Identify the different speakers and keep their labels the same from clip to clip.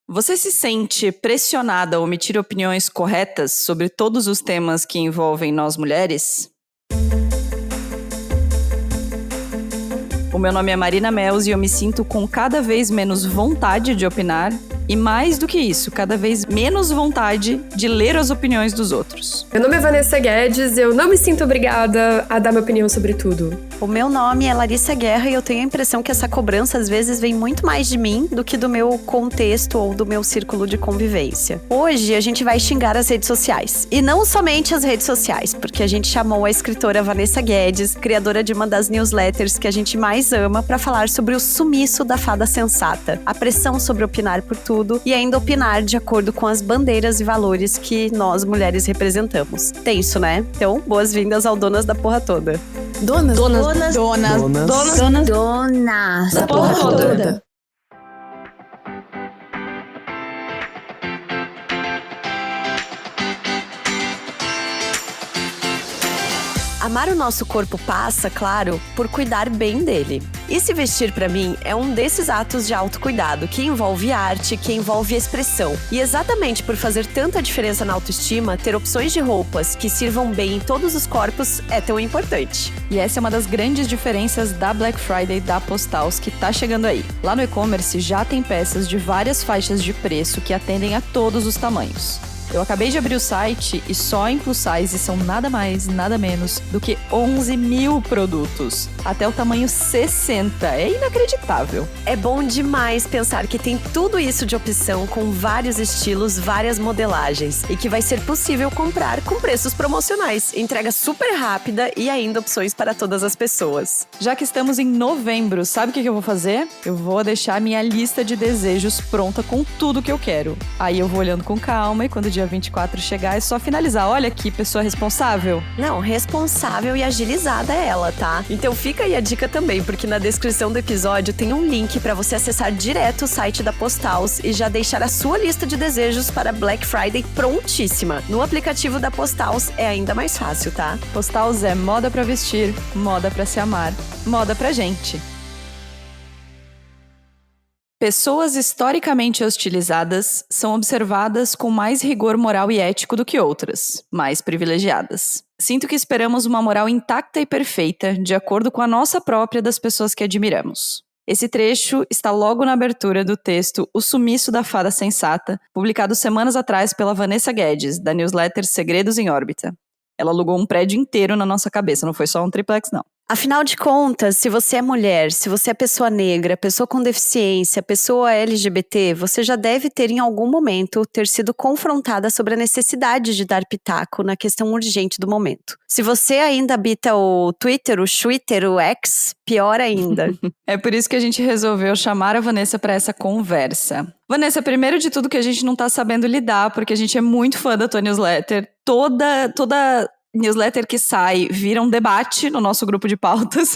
Speaker 1: Você se sente pressionada a emitir opiniões corretas sobre todos os temas que envolvem nós mulheres? O meu nome é Marina Mels e eu me sinto com cada vez menos vontade de opinar e, mais do que isso, cada vez menos vontade de ler as opiniões dos outros.
Speaker 2: Meu nome é Vanessa Guedes e eu não me sinto obrigada a dar minha opinião sobre tudo.
Speaker 3: O meu nome é Larissa Guerra e eu tenho a impressão que essa cobrança às vezes vem muito mais de mim do que do meu contexto ou do meu círculo de convivência. Hoje a gente vai xingar as redes sociais. E não somente as redes sociais, porque a gente chamou a escritora Vanessa Guedes, criadora de uma das newsletters que a gente mais ama, para falar sobre o sumiço da fada sensata, a pressão sobre opinar por tudo e ainda opinar de acordo com as bandeiras e valores que nós mulheres representamos. Tenso, né? Então, boas-vindas ao Donas da Porra Toda.
Speaker 4: Donas
Speaker 3: Da porra toda. Amar o nosso corpo passa, claro, por cuidar bem dele. E se vestir, pra mim, é um desses atos de autocuidado que envolve arte, que envolve expressão. E exatamente por fazer tanta diferença na autoestima, ter opções de roupas que sirvam bem em todos os corpos é tão importante.
Speaker 1: E essa é uma das grandes diferenças da Black Friday da Postals que tá chegando aí. Lá no e-commerce já tem peças de várias faixas de preço que atendem a todos os tamanhos. Eu acabei de abrir o site e só em plus size são nada mais, nada menos do que 11 mil produtos. Até o tamanho 60. É inacreditável.
Speaker 3: É bom demais pensar que tem tudo isso de opção com vários estilos, várias modelagens. E que vai ser possível comprar com preços promocionais, entrega super rápida e ainda opções para todas as pessoas.
Speaker 1: Já que estamos em novembro, sabe o que eu vou fazer? Eu vou deixar minha lista de desejos pronta com tudo que eu quero. Aí eu vou olhando com calma e quando o dia 24 chegar é só finalizar. Olha aqui, pessoa responsável.
Speaker 3: Não, responsável e agilizada é ela, tá? Então fica aí a dica também, porque na descrição do episódio tem um link para você acessar direto o site da Postals e já deixar a sua lista de desejos para Black Friday prontíssima. No aplicativo da Postals é ainda mais fácil, tá?
Speaker 1: Postals é moda pra vestir, moda pra se amar, moda pra gente. Pessoas historicamente hostilizadas são observadas com mais rigor moral e ético do que outras, mais privilegiadas. Sinto que esperamos uma moral intacta e perfeita, de acordo com a nossa própria das pessoas que admiramos. Esse trecho está logo na abertura do texto O Sumiço da Fada Sensata, publicado semanas atrás pela Vanessa Guedes, da newsletter Segredos em Órbita. Ela alugou um prédio inteiro na nossa cabeça, não foi só um triplex, não.
Speaker 3: Afinal de contas, se você é mulher, se você é pessoa negra, pessoa com deficiência, pessoa LGBT, você já deve ter em algum momento ter sido confrontada sobre a necessidade de dar pitaco na questão urgente do momento. Se você ainda habita o Twitter, o Twitter, o X, pior ainda.
Speaker 1: É por isso que a gente resolveu chamar a Vanessa para essa conversa. Vanessa, primeiro de tudo que a gente não tá sabendo lidar, porque a gente é muito fã da tua newsletter. Toda newsletter que sai vira um debate no nosso grupo de pautas.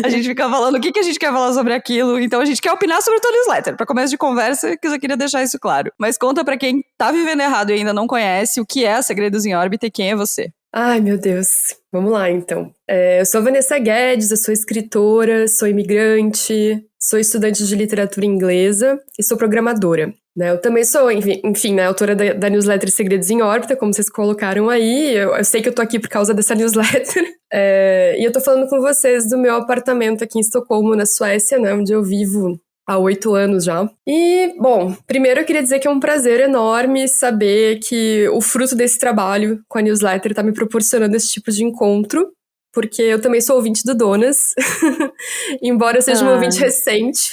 Speaker 1: A gente fica falando o que a gente quer falar sobre aquilo. Então a gente quer opinar sobre a tua newsletter. Para começo de conversa, que eu já queria deixar isso claro. Mas conta para quem tá vivendo errado e ainda não conhece o que é a Segredos em Órbita e quem é você.
Speaker 2: Ai, meu Deus. Vamos lá, então. Eu sou a Vanessa Guedes, eu sou escritora, sou imigrante, sou estudante de literatura inglesa e sou programadora. Né? Eu também sou, enfim, né, autora da newsletter Segredos em Órbita, como vocês colocaram aí. Eu sei que eu tô aqui por causa dessa newsletter. E eu tô falando com vocês do meu apartamento aqui em Estocolmo, na Suécia, né, onde eu vivo há 8 anos já. E, bom, primeiro eu queria dizer que é um prazer enorme saber que o fruto desse trabalho com a newsletter tá me proporcionando esse tipo de encontro, porque eu também sou ouvinte do Donas, embora eu seja uma ouvinte recente,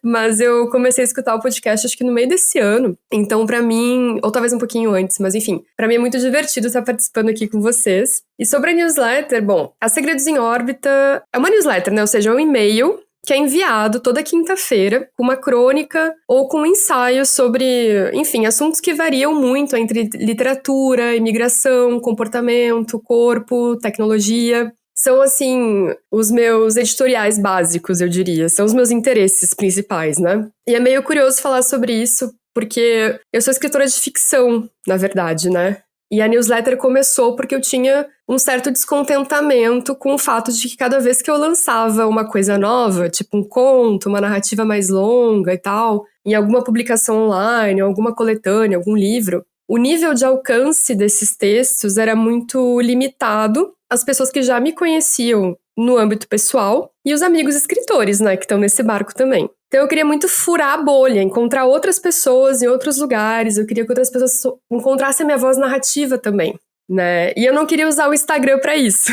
Speaker 2: mas eu comecei a escutar o podcast acho que no meio desse ano, então pra mim, ou talvez um pouquinho antes, mas enfim, pra mim é muito divertido estar participando aqui com vocês. E sobre a newsletter, bom, a Segredos em Órbita é uma newsletter, né, ou seja, é um e-mail que é enviado toda quinta-feira com uma crônica ou com um ensaio sobre, enfim, assuntos que variam muito entre literatura, imigração, comportamento, corpo, tecnologia. São, assim, os meus editoriais básicos, eu diria. São os meus interesses principais, né? E é meio curioso falar sobre isso, porque eu sou escritora de ficção, na verdade, né? E a newsletter começou porque eu tinha um certo descontentamento com o fato de que cada vez que eu lançava uma coisa nova, tipo um conto, uma narrativa mais longa e tal, em alguma publicação online, alguma coletânea, algum livro, o nível de alcance desses textos era muito limitado às pessoas que já me conheciam no âmbito pessoal e os amigos escritores, né, que estão nesse barco também. Então eu queria muito furar a bolha, encontrar outras pessoas em outros lugares, eu queria que outras pessoas encontrassem a minha voz narrativa também, né? E eu não queria usar o Instagram para isso.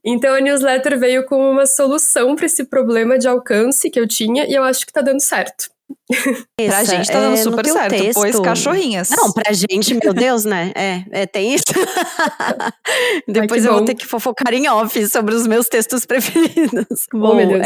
Speaker 2: Então a newsletter veio como uma solução para esse problema de alcance que eu tinha e eu acho que tá dando certo.
Speaker 1: Pra gente tá dando super certo, texto... pois cachorrinhas.
Speaker 3: Não, pra gente, meu Deus, né? Tem isso. Depois eu vou ter que fofocar em off sobre os meus textos preferidos. Bom,
Speaker 2: meu Deus.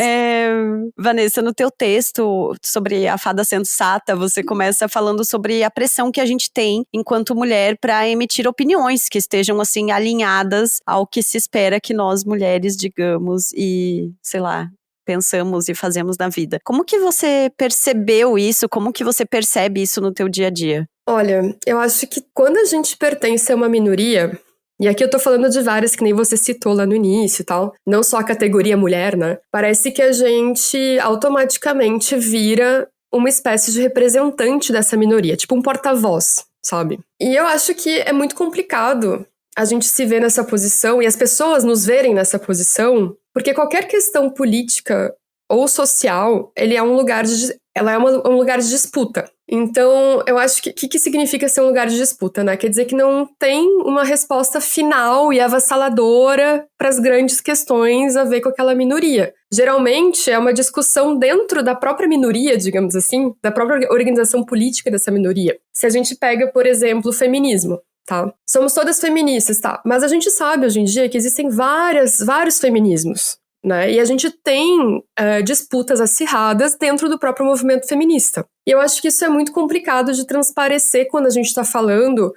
Speaker 3: Vanessa, no teu texto sobre a fada sensata, você começa falando sobre a pressão que a gente tem enquanto mulher pra emitir opiniões que estejam, assim, alinhadas ao que se espera que nós mulheres digamos e, sei lá, pensamos e fazemos na vida. Como que você percebeu isso? Como que você percebe isso no teu dia a dia?
Speaker 2: Olha, eu acho que quando a gente pertence a uma minoria, e aqui eu tô falando de várias que nem você citou lá no início e tal, não só a categoria mulher, né? Parece que a gente automaticamente vira uma espécie de representante dessa minoria, tipo um porta-voz, sabe? E eu acho que é muito complicado a gente se ver nessa posição e as pessoas nos verem nessa posição, porque qualquer questão política ou social, ela é um lugar de disputa. Então, eu acho que o que significa ser um lugar de disputa, né? Quer dizer que não tem uma resposta final e avassaladora para as grandes questões a ver com aquela minoria. Geralmente, é uma discussão dentro da própria minoria, digamos assim, da própria organização política dessa minoria. Se a gente pega, por exemplo, o feminismo, tá? Somos todas feministas, tá? Mas a gente sabe hoje em dia que existem vários feminismos, né? E a gente tem disputas acirradas dentro do próprio movimento feminista. E eu acho que isso é muito complicado de transparecer quando a gente tá falando,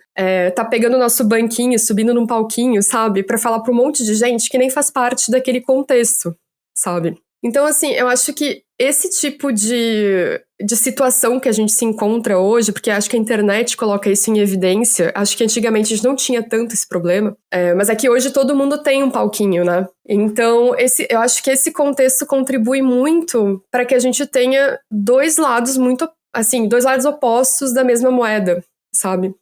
Speaker 2: tá pegando o nosso banquinho, subindo num palquinho, sabe? Pra falar pra um monte de gente que nem faz parte daquele contexto, sabe? Então, assim, eu acho que esse tipo de situação que a gente se encontra hoje, porque acho que a internet coloca isso em evidência, acho que antigamente a gente não tinha tanto esse problema, mas é que hoje todo mundo tem um palquinho, né? Então, eu acho que esse contexto contribui muito para que a gente tenha dois lados opostos da mesma moeda, sabe?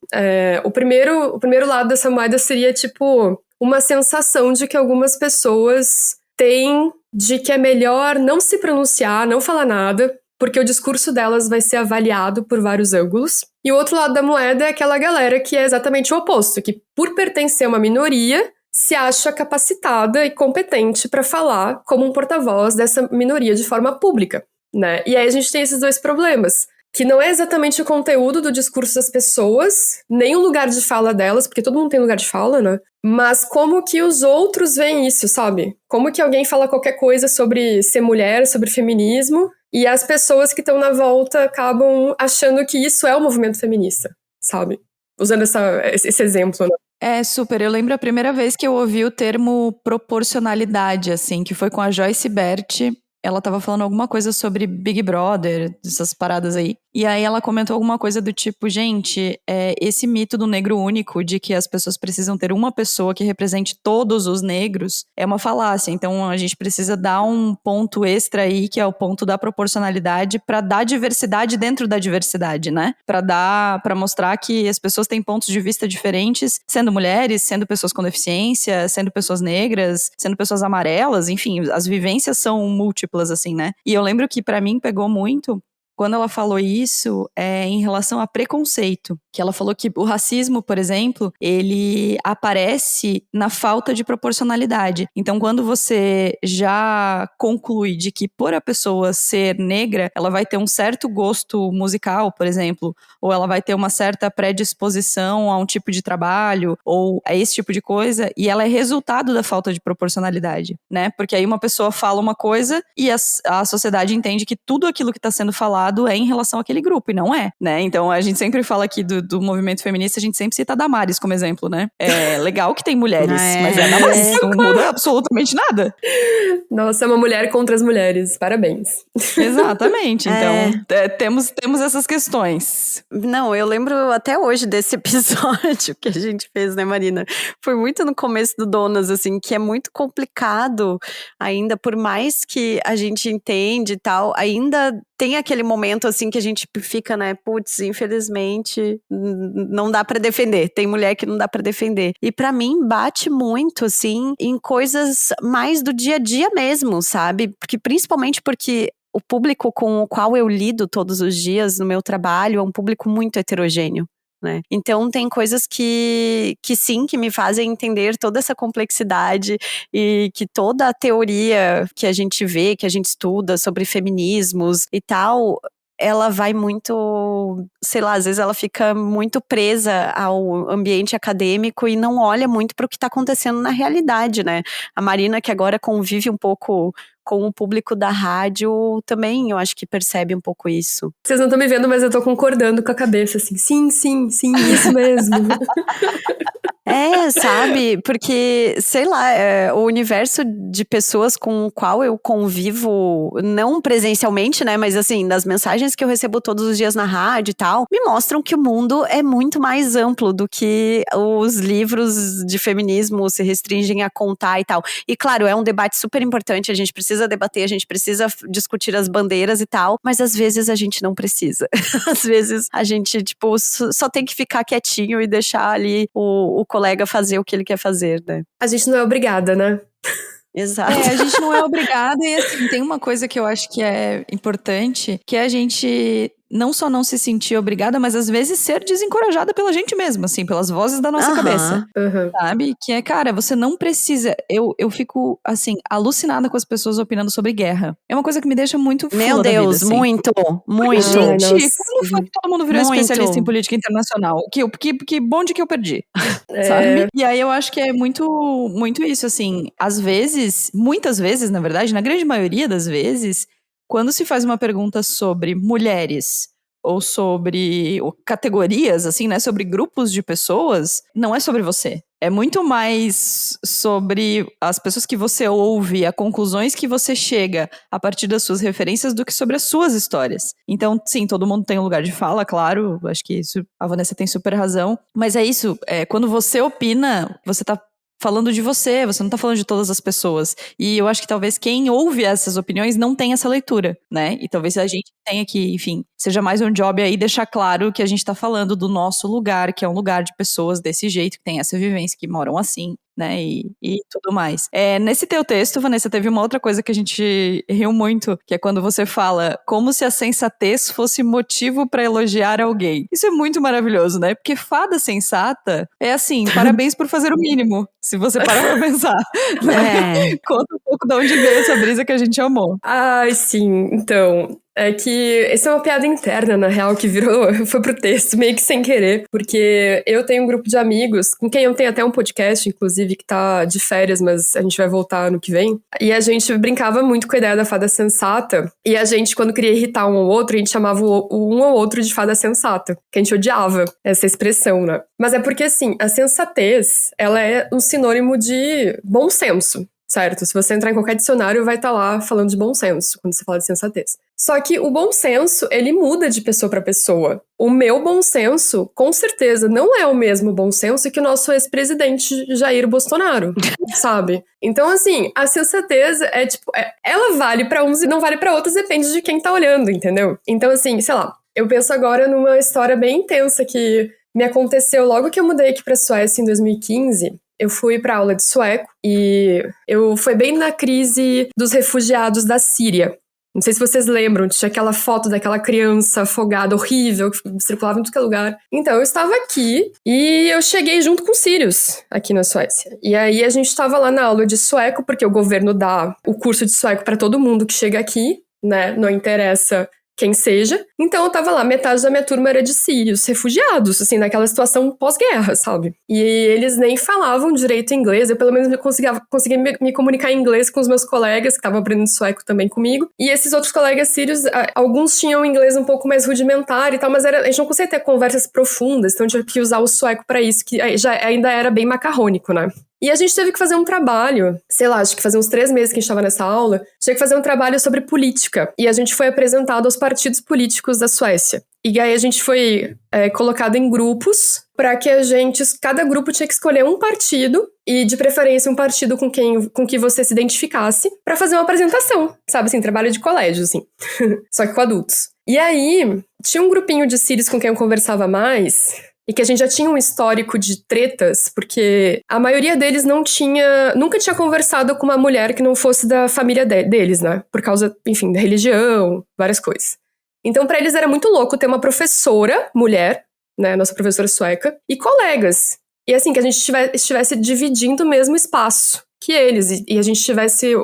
Speaker 2: O primeiro lado dessa moeda seria, tipo, uma sensação de que algumas pessoas têm de que é melhor não se pronunciar, não falar nada, porque o discurso delas vai ser avaliado por vários ângulos. E o outro lado da moeda é aquela galera que é exatamente o oposto, que por pertencer a uma minoria, se acha capacitada e competente para falar como um porta-voz dessa minoria de forma pública, né? E aí a gente tem esses dois problemas, que não é exatamente o conteúdo do discurso das pessoas, nem o lugar de fala delas, porque todo mundo tem lugar de fala, né? Mas como que os outros veem isso, sabe? Como que alguém fala qualquer coisa sobre ser mulher, sobre feminismo, e as pessoas que estão na volta acabam achando que isso é o movimento feminista, sabe? Usando esse exemplo, né?
Speaker 1: Super. Eu lembro a primeira vez que eu ouvi o termo proporcionalidade, assim, que foi com a Joyce Bert. Ela tava falando alguma coisa sobre Big Brother, essas paradas aí. E aí ela comentou alguma coisa do tipo, gente, esse mito do negro único, de que as pessoas precisam ter uma pessoa que represente todos os negros, é uma falácia. Então a gente precisa dar um ponto extra aí, que é o ponto da proporcionalidade, pra dar diversidade dentro da diversidade, né? Pra mostrar que as pessoas têm pontos de vista diferentes, sendo mulheres, sendo pessoas com deficiência, sendo pessoas negras, sendo pessoas amarelas, enfim, as vivências são múltiplas, assim, né? E eu lembro que pra mim pegou muito quando ela falou isso em relação a preconceito, que ela falou que o racismo, por exemplo, ele aparece na falta de proporcionalidade. Então, quando você já conclui de que por a pessoa ser negra, ela vai ter um certo gosto musical, por exemplo, ou ela vai ter uma certa predisposição a um tipo de trabalho, ou a esse tipo de coisa, e ela é resultado da falta de proporcionalidade, né? Porque aí uma pessoa fala uma coisa e a sociedade entende que tudo aquilo que está sendo falado falado é em relação àquele grupo, e não é, né? Então a gente sempre fala aqui do movimento feminista, a gente sempre cita a Damares como exemplo, né? É legal que tem mulheres, mas é a Damares, não muda absolutamente nada.
Speaker 2: Nossa, é uma mulher contra as mulheres, parabéns.
Speaker 1: Exatamente, então temos essas questões.
Speaker 3: Não, eu lembro até hoje desse episódio que a gente fez, né, Marina? Foi muito no começo do Donas, assim, que é muito complicado ainda, por mais que a gente entende e tal, ainda tem aquele momento, assim, que a gente fica, né, putz, infelizmente, não dá pra defender. Tem mulher que não dá pra defender. E pra mim, bate muito, assim, em coisas mais do dia a dia mesmo, sabe? Principalmente porque o público com o qual eu lido todos os dias no meu trabalho é um público muito heterogêneo, né? Então tem coisas que sim, que me fazem entender toda essa complexidade e que toda a teoria que a gente vê, que a gente estuda sobre feminismos e tal, ela vai muito, sei lá, às vezes ela fica muito presa ao ambiente acadêmico e não olha muito para o que está acontecendo na realidade, né? A Marina, que agora convive um pouco com o público da rádio, também eu acho que percebe um pouco isso.
Speaker 2: Vocês não estão me vendo, mas eu tô concordando com a cabeça, assim, sim, isso mesmo.
Speaker 3: Sabe? Porque, sei lá, o universo de pessoas com o qual eu convivo, não presencialmente, né? Mas assim, das mensagens que eu recebo todos os dias na rádio e tal, me mostram que o mundo é muito mais amplo do que os livros de feminismo se restringem a contar e tal. E claro, é um debate super importante, a gente precisa debater, a gente precisa discutir as bandeiras e tal, mas às vezes a gente não precisa. Às vezes a gente, tipo, só tem que ficar quietinho e deixar ali o colega fazer o que ele quer fazer, né?
Speaker 2: A gente não é obrigada, né?
Speaker 3: Exato.
Speaker 1: A gente não é obrigada e assim, tem uma coisa que eu acho que é importante, que é a gente não só não se sentir obrigada, mas às vezes ser desencorajada pela gente mesma, assim, pelas vozes da nossa cabeça. Sabe? Que é, cara, você não precisa... Eu fico, assim, alucinada com as pessoas opinando sobre guerra. É uma coisa que me deixa muito fula
Speaker 3: Meu Deus,
Speaker 1: da vida, assim.
Speaker 3: muito.
Speaker 1: Gente, quando foi que todo mundo virou especialista em política internacional? Que bonde que eu perdi, sabe? E aí eu acho que é muito, muito isso, assim, às vezes, muitas vezes, na verdade, na grande maioria das vezes, quando se faz uma pergunta sobre mulheres ou sobre categorias, assim, né, sobre grupos de pessoas, não é sobre você. É muito mais sobre as pessoas que você ouve, as conclusões que você chega a partir das suas referências do que sobre as suas histórias. Então, sim, todo mundo tem um lugar de fala, claro, acho que isso, a Vanessa tem super razão, mas é isso, quando você opina, você tá falando de você não tá falando de todas as pessoas. E eu acho que talvez quem ouve essas opiniões não tenha essa leitura, né? E talvez a gente tenha que, enfim, seja mais um job aí deixar claro que a gente tá falando do nosso lugar, que é um lugar de pessoas desse jeito, que tem essa vivência, que moram assim, né, e tudo mais. Nesse teu texto, Vanessa, teve uma outra coisa que a gente riu muito, que é quando você fala como se a sensatez fosse motivo pra elogiar alguém. Isso é muito maravilhoso, né? Porque fada sensata é assim, parabéns por fazer o mínimo, se você parar pra pensar. Né? Conta um pouco de onde veio essa brisa que a gente amou.
Speaker 2: Ai, sim, então... É que essa é uma piada interna, na real, que foi pro texto, meio que sem querer, porque eu tenho um grupo de amigos, com quem eu tenho até um podcast, inclusive, que tá de férias, mas a gente vai voltar ano que vem, e a gente brincava muito com a ideia da fada sensata, e a gente, quando queria irritar um ou outro, a gente chamava um ou outro de fada sensata, que a gente odiava essa expressão, né? Mas é porque, assim, a sensatez, ela é um sinônimo de bom senso. Certo? Se você entrar em qualquer dicionário, vai estar lá falando de bom senso, quando você fala de sensatez. Só que o bom senso, ele muda de pessoa para pessoa. O meu bom senso, com certeza, não é o mesmo bom senso que o nosso ex-presidente Jair Bolsonaro, sabe? Então, assim, a sensatez é tipo... ela vale para uns e não vale para outros, depende de quem tá olhando, entendeu? Então, assim, sei lá, eu penso agora numa história bem intensa que me aconteceu logo que eu mudei aqui pra Suécia em 2015... Eu fui para aula de sueco e foi bem na crise dos refugiados da Síria. Não sei se vocês lembram, tinha aquela foto daquela criança afogada, horrível, que circulava em todo lugar. Então, eu estava aqui e eu cheguei junto com sírios aqui na Suécia. E aí, a gente estava lá na aula de sueco, porque o governo dá o curso de sueco para todo mundo que chega aqui, né? Não interessa quem seja. Então eu tava lá, metade da minha turma era de sírios, refugiados, assim, naquela situação pós-guerra, sabe? E eles nem falavam direito inglês, eu pelo menos conseguia me comunicar em inglês com os meus colegas, que estavam aprendendo sueco também comigo. E esses outros colegas sírios, alguns tinham inglês um pouco mais rudimentar e tal, mas a gente não conseguia ter conversas profundas, então eu tinha que usar o sueco pra isso, que ainda era bem macarrônico, né? E a gente teve que fazer um trabalho, sei lá, acho que fazia uns 3 meses que a gente estava nessa aula, tinha que fazer um trabalho sobre política. E a gente foi apresentado aos partidos políticos da Suécia. E aí a gente foi colocado em grupos para que cada grupo tinha que escolher um partido, e de preferência um partido com que você se identificasse, para fazer uma apresentação, sabe, assim, trabalho de colégio, assim, só que com adultos. E aí, tinha um grupinho de sírios com quem eu conversava mais, e que a gente já tinha um histórico de tretas, porque a maioria deles nunca tinha conversado com uma mulher que não fosse da família deles, né? Por causa, enfim, da religião, várias coisas. Então, pra eles era muito louco ter uma professora, mulher, né, nossa professora sueca, e colegas. E assim, que a gente estivesse dividindo o mesmo espaço que eles, e a gente tivesse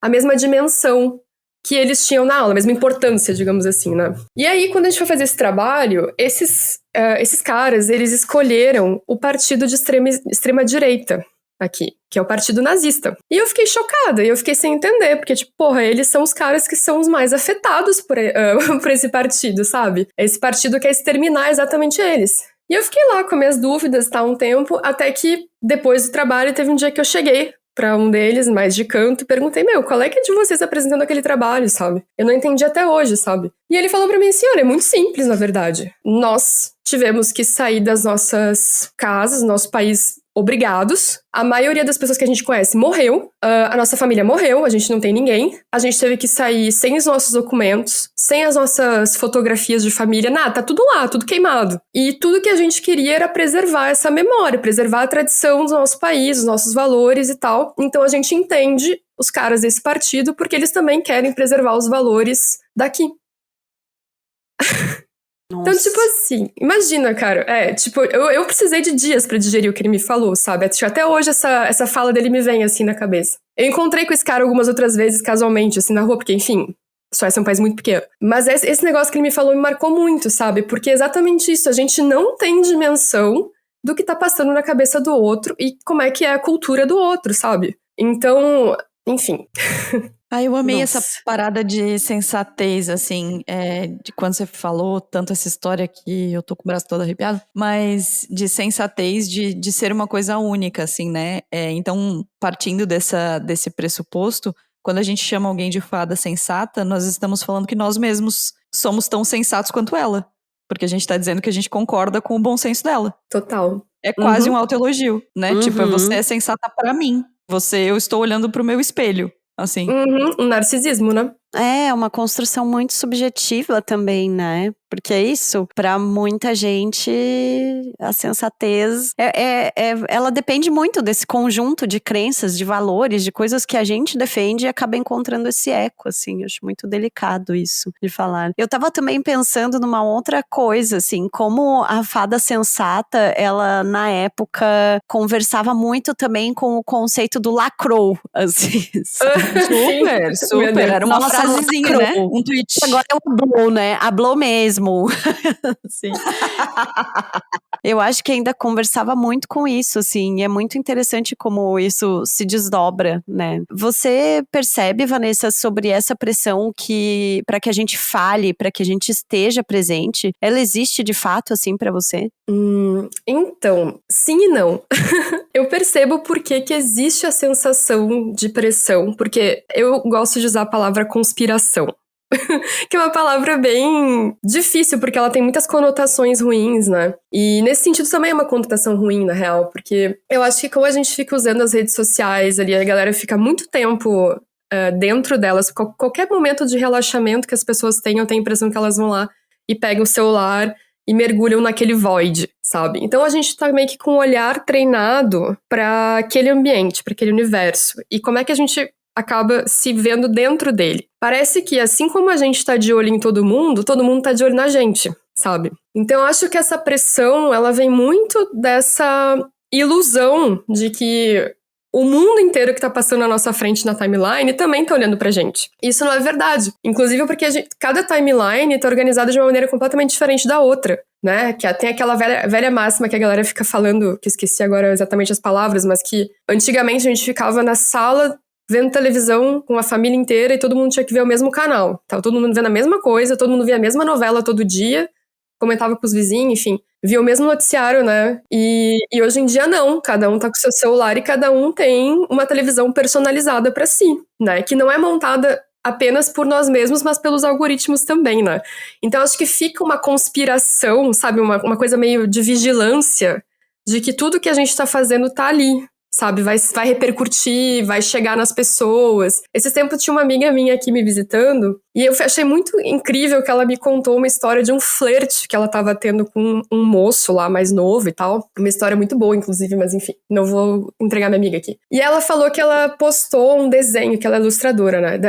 Speaker 2: a mesma dimensão que eles tinham na aula, a mesma importância, digamos assim, né? E aí, quando a gente foi fazer esse trabalho, esses caras, eles escolheram o partido de extrema-direita aqui, que é o partido nazista. E eu fiquei chocada, e eu fiquei sem entender, porque, tipo, porra, eles são os caras que são os mais afetados por esse partido, sabe? Esse partido quer exterminar exatamente eles. E eu fiquei lá com minhas dúvidas, tá, um tempo, até que, depois do trabalho, teve um dia que eu cheguei pra um deles, mais de canto, e perguntei, qual é que é de vocês apresentando aquele trabalho, sabe? Eu não entendi até hoje, sabe? E ele falou pra mim assim, olha, é muito simples, na verdade. Nós tivemos que sair das nossas casas, nosso país, obrigados. A maioria das pessoas que a gente conhece morreu. A nossa família morreu, a gente não tem ninguém. A gente teve que sair sem os nossos documentos, sem as nossas fotografias de família, nada, tá tudo lá, tudo queimado. E tudo que a gente queria era preservar essa memória, preservar a tradição do nosso país, os nossos valores e tal. Então a gente entende os caras desse partido porque eles também querem preservar os valores daqui.
Speaker 3: Nossa.
Speaker 2: Então, tipo assim, imagina, cara, eu precisei de dias pra digerir o que ele me falou, sabe? Até hoje essa fala dele me vem, assim, na cabeça. Eu encontrei com esse cara algumas outras vezes, casualmente, assim, na rua, porque, enfim, Suécia é um país muito pequeno. Mas esse negócio que ele me falou me marcou muito, sabe? Porque é exatamente isso, a gente não tem dimensão do que tá passando na cabeça do outro e como é que é a cultura do outro, sabe? Então, enfim...
Speaker 1: Eu amei
Speaker 3: Nossa.
Speaker 1: essa parada de sensatez, assim, de quando você falou tanto essa história que eu tô com o braço todo arrepiado, mas de sensatez de ser uma coisa única, assim, né? Então, partindo desse pressuposto, quando a gente chama alguém de fada sensata, nós estamos falando que nós mesmos somos tão sensatos quanto ela, porque a gente tá dizendo que a gente concorda com o bom senso dela.
Speaker 2: Total.
Speaker 1: É quase um autoelogio, né?
Speaker 3: Uhum.
Speaker 1: Tipo, você é sensata pra mim. Eu estou olhando pro meu espelho. Assim.
Speaker 2: Um narcisismo, né?
Speaker 3: É uma construção muito subjetiva também, né? Porque é isso, pra muita gente, a sensatez, ela depende muito desse conjunto de crenças, de valores, de coisas que a gente defende e acaba encontrando esse eco, assim. Eu acho muito delicado isso de falar. Eu tava também pensando numa outra coisa, assim, como a fada sensata, ela, na época, conversava muito também com o conceito do lacrou, assim, sabe?
Speaker 1: Super. Era uma frasezinha, né? Um tweet.
Speaker 3: Agora é o hablou, né? Hablou mesmo. Sim. Eu acho que ainda conversava muito com isso, assim, e é muito interessante como isso se desdobra, né? Você percebe, Vanessa, sobre essa pressão que, para que a gente fale, para que a gente esteja presente, ela existe de fato, assim, para você?
Speaker 2: Então, sim e não. Eu percebo por que existe a sensação de pressão, porque eu gosto de usar a palavra conspiração. Que é uma palavra bem difícil, porque ela tem muitas conotações ruins, né? E nesse sentido também é uma conotação ruim, na real, porque eu acho que como a gente fica usando as redes sociais ali, a galera fica muito tempo dentro delas, qualquer momento de relaxamento que as pessoas tenham, eu tenho a impressão que elas vão lá e pegam o celular e mergulham naquele void, sabe? Então a gente tá meio que com um olhar treinado pra aquele ambiente, pra aquele universo. E como é que a gente acaba se vendo dentro dele? Parece que assim como a gente tá de olho em todo mundo tá de olho na gente, sabe? Então eu acho que essa pressão, ela vem muito dessa ilusão de que o mundo inteiro que tá passando na nossa frente na timeline também tá olhando pra gente. Isso não é verdade. Inclusive porque cada timeline tá organizada de uma maneira completamente diferente da outra, né? Que tem aquela velha máxima que a galera fica falando, que eu esqueci agora exatamente as palavras, mas que antigamente a gente ficava na sala vendo televisão com a família inteira e todo mundo tinha que ver o mesmo canal. Tava todo mundo vendo a mesma coisa, todo mundo via a mesma novela todo dia, comentava com os vizinhos, enfim, via o mesmo noticiário, né? E hoje em dia não, cada um tá com o seu celular e cada um tem uma televisão personalizada pra si, né? Que não é montada apenas por nós mesmos, mas pelos algoritmos também, né? Então acho que fica uma conspiração, sabe? Uma coisa meio de vigilância de que tudo que a gente tá fazendo tá ali, sabe? Vai repercutir, vai chegar nas pessoas. Esses tempos tinha uma amiga minha aqui me visitando e eu achei muito incrível que ela me contou uma história de um flerte que ela tava tendo com um moço lá mais novo e tal. Uma história muito boa, inclusive, mas enfim, não vou entregar minha amiga aqui. E ela falou que ela postou um desenho, que ela é ilustradora, né?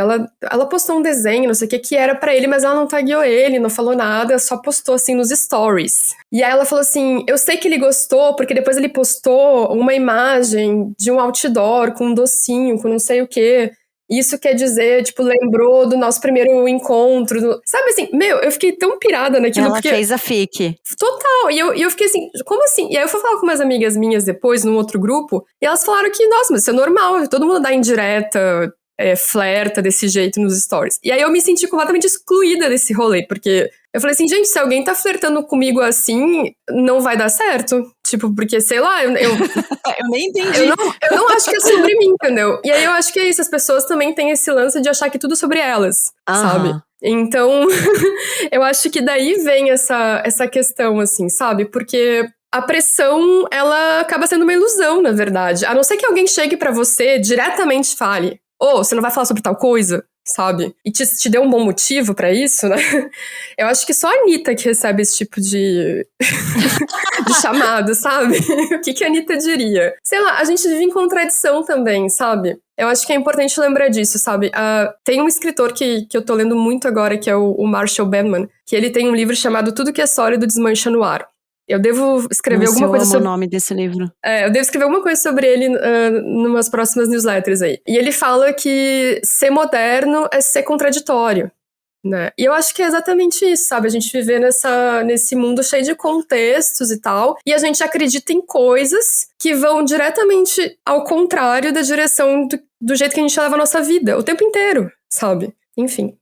Speaker 2: Ela postou um desenho, não sei o que era pra ele, mas ela não tagueou ele, não falou nada, só postou assim nos stories. E aí ela falou assim, eu sei que ele gostou, porque depois ele postou uma imagem de um outdoor com um docinho, com não sei o quê. Isso quer dizer, tipo, lembrou do nosso primeiro encontro. Sabe assim, eu fiquei tão pirada naquilo.
Speaker 3: Ela fez a fic.
Speaker 2: Total. E eu fiquei assim, como assim? E aí eu fui falar com umas amigas minhas depois, num outro grupo, e elas falaram que, nossa, mas isso é normal, todo mundo dá indireta, flerta desse jeito nos stories. E aí eu me senti completamente excluída desse rolê, porque eu falei assim, gente, se alguém tá flertando comigo assim, não vai dar certo. Tipo, porque, sei lá, eu
Speaker 1: nem entendi.
Speaker 2: Eu não acho que é sobre mim, entendeu? E aí eu acho que é isso, as pessoas também têm esse lance de achar que tudo é sobre elas, sabe? Então, eu acho que daí vem essa questão, assim, sabe? Porque a pressão, ela acaba sendo uma ilusão, na verdade. A não ser que alguém chegue pra você, diretamente fale, você não vai falar sobre tal coisa? Sabe? E te deu um bom motivo pra isso, né? Eu acho que só a Anitta que recebe esse tipo de chamado, sabe? O que a Anitta diria? Sei lá, a gente vive em contradição também, sabe? Eu acho que é importante lembrar disso, sabe? Tem um escritor que eu tô lendo muito agora, que é o Marshall Bandman, que ele tem um livro chamado Tudo que é Sólido Desmancha no Ar. Eu devo escrever alguma coisa sobre...
Speaker 3: o nome desse livro.
Speaker 2: Eu devo escrever alguma coisa sobre ele numas próximas newsletters aí. E ele fala que ser moderno é ser contraditório, né? E eu acho que é exatamente isso, sabe? A gente viver nesse mundo cheio de contextos e tal, e a gente acredita em coisas que vão diretamente ao contrário da direção do jeito que a gente leva a nossa vida, o tempo inteiro, sabe? Enfim.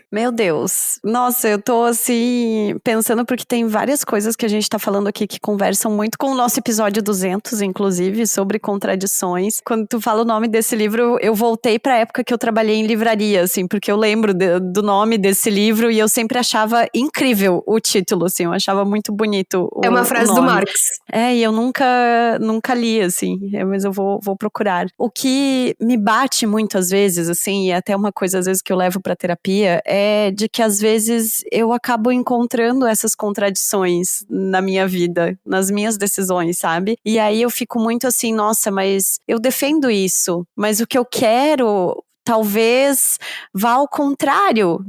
Speaker 3: Meu Deus. Nossa, eu tô assim, pensando porque tem várias coisas que a gente tá falando aqui que conversam muito com o nosso episódio 200, inclusive, sobre contradições. Quando tu fala o nome desse livro, eu voltei pra época que eu trabalhei em livraria, assim, porque eu lembro do nome desse livro e eu sempre achava incrível o título, assim, eu achava muito bonito
Speaker 2: É uma frase do Marx.
Speaker 3: E eu nunca li, assim, mas eu vou procurar. O que me bate muito às vezes, assim, e até uma coisa às vezes que eu levo pra terapia, é de que às vezes eu acabo encontrando essas contradições na minha vida, nas minhas decisões, sabe? E aí eu fico muito assim, nossa, mas eu defendo isso, mas o que eu quero talvez vá ao contrário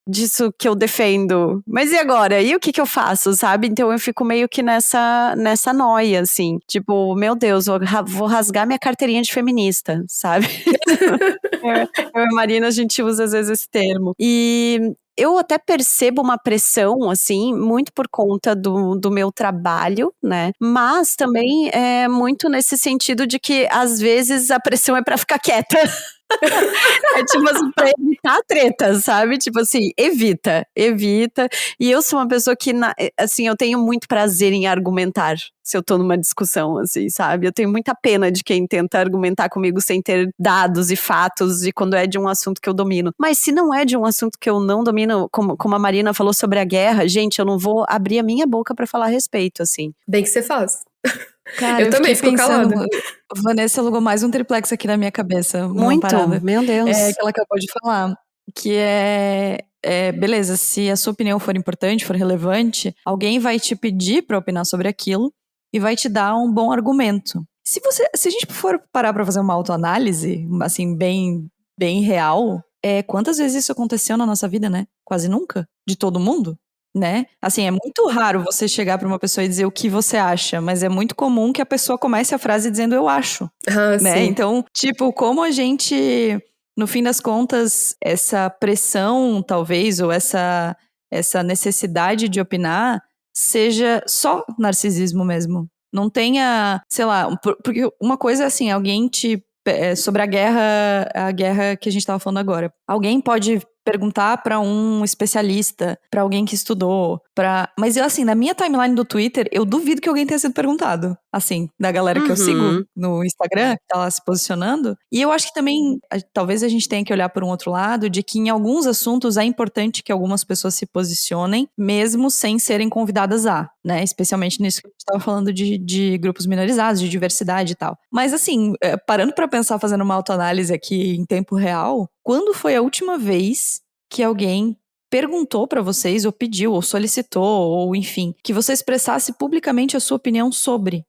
Speaker 3: disso que eu defendo. Mas e agora? E o que eu faço, sabe? Então eu fico meio que nessa noia, assim. Tipo, meu Deus, vou rasgar minha carteirinha de feminista, sabe? Eu e a Marina, a gente usa às vezes esse termo. E eu até percebo uma pressão, assim, muito por conta do meu trabalho, né? Mas também é muito nesse sentido de que, às vezes, a pressão é pra ficar quieta. É tipo assim, pra evitar a treta, sabe? Tipo assim, evita. E eu sou uma pessoa que, assim, eu tenho muito prazer em argumentar se eu tô numa discussão, assim, sabe? Eu tenho muita pena de quem tenta argumentar comigo sem ter dados e fatos e quando é de um assunto que eu domino. Mas se não é de um assunto que eu não domino, como a Marina falou sobre a guerra, gente, eu não vou abrir a minha boca pra falar a respeito, assim.
Speaker 2: Bem que você faz.
Speaker 1: Cara,
Speaker 2: eu também fico calada.
Speaker 1: Vanessa alugou mais um triplex aqui na minha cabeça.
Speaker 3: Muito, meu Deus.
Speaker 1: É que ela acabou de falar. Que beleza, se a sua opinião for importante, for relevante, alguém vai te pedir pra opinar sobre aquilo e vai te dar um bom argumento. Se a gente for parar pra fazer uma autoanálise, assim, bem, bem real, quantas vezes isso aconteceu na nossa vida, né? Quase nunca. De todo mundo. né? Assim, é muito raro você chegar pra uma pessoa e dizer o que você acha, mas é muito comum que a pessoa comece a frase dizendo eu acho, né?
Speaker 2: Sim.
Speaker 1: Então, tipo, como a gente, no fim das contas, essa pressão, talvez, ou essa necessidade de opinar, seja só narcisismo mesmo. Não tenha, sei lá, porque uma coisa é assim, alguém sobre a guerra que a gente tava falando agora. Alguém pode perguntar pra um especialista, pra alguém que estudou, mas eu, assim, na minha timeline do Twitter, eu duvido que alguém tenha sido perguntado, assim, da galera que eu sigo no Instagram, que tá lá se posicionando. E eu acho que também, talvez a gente tenha que olhar por um outro lado, de que em alguns assuntos é importante que algumas pessoas se posicionem, mesmo sem serem convidadas né? Especialmente nisso que a gente tava falando de grupos minorizados, de diversidade e tal. Mas, assim, parando pra pensar, fazendo uma autoanálise aqui em tempo real, quando foi a última vez que alguém perguntou pra vocês, ou pediu, ou solicitou, ou enfim, que você expressasse publicamente a sua opinião sobre?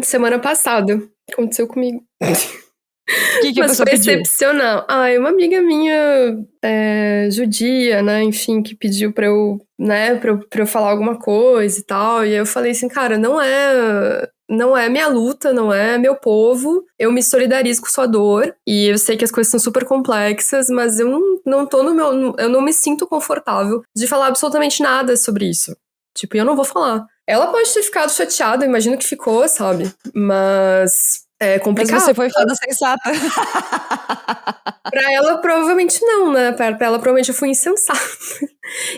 Speaker 2: Semana passada. Aconteceu comigo.
Speaker 1: O que a
Speaker 2: Mas
Speaker 1: pessoa
Speaker 2: foi
Speaker 1: pediu?
Speaker 2: excepcional. Uma amiga minha judia, né, enfim, que pediu pra eu, né, pra eu falar alguma coisa e tal. E aí eu falei assim, cara, não é minha luta, não é meu povo. Eu me solidarizo com sua dor. E eu sei que as coisas são super complexas, mas eu não tô eu não me sinto confortável de falar absolutamente nada sobre isso. Tipo, eu não vou falar. Ela pode ter ficado chateada, eu imagino que ficou, sabe? Mas é complicado.
Speaker 1: Mas você foi fada sensata.
Speaker 2: Pra ela, provavelmente não, né? Pra ela, provavelmente eu fui insensata.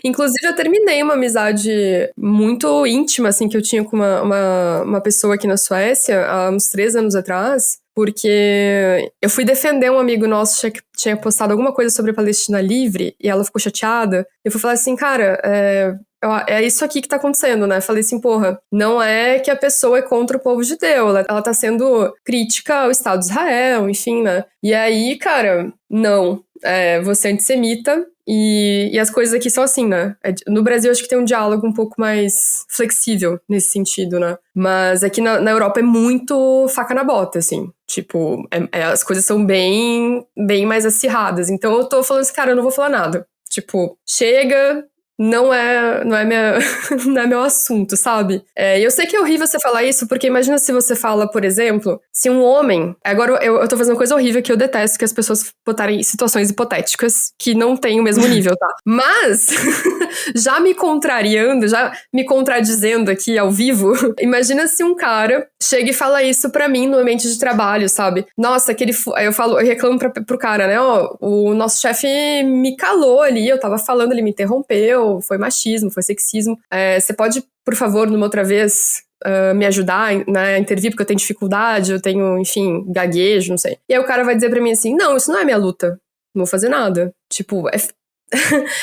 Speaker 2: Inclusive, eu terminei uma amizade muito íntima, assim, que eu tinha com uma pessoa aqui na Suécia, há uns 3 anos atrás, porque eu fui defender um amigo nosso que tinha postado alguma coisa sobre a Palestina livre, e ela ficou chateada. Eu fui falar assim, cara, é isso aqui que tá acontecendo, né? Falei assim, porra, não é que a pessoa é contra o povo judeu, ela tá sendo crítica ao Estado de Israel, enfim, né? E aí, cara, não, você é antissemita, e as coisas aqui são assim, né? No Brasil, acho que tem um diálogo um pouco mais flexível nesse sentido, né? Mas aqui na Europa é muito faca na bota, assim. Tipo, as coisas são bem, bem mais acirradas. Então eu tô falando assim, cara, eu não vou falar nada. Tipo, chega, não é não é meu assunto, sabe? Eu sei que é horrível você falar isso, porque imagina se você fala, por exemplo, se um homem... Agora eu tô fazendo uma coisa horrível que eu detesto, que as pessoas botarem situações hipotéticas que não têm o mesmo nível, tá? Mas, já me contrariando, já me contradizendo aqui ao vivo, imagina se um cara chega e fala isso pra mim no ambiente de trabalho, sabe? Nossa, Aí eu reclamo pro cara, né? Ó, o nosso chefe me calou ali, eu tava falando, ele me interrompeu, foi machismo, foi sexismo. Você pode, por favor, numa outra vez, me ajudar, né, a intervir, porque eu tenho dificuldade, eu tenho, enfim, gaguejo, não sei. E aí o cara vai dizer pra mim assim, não, isso não é minha luta, não vou fazer nada. Tipo,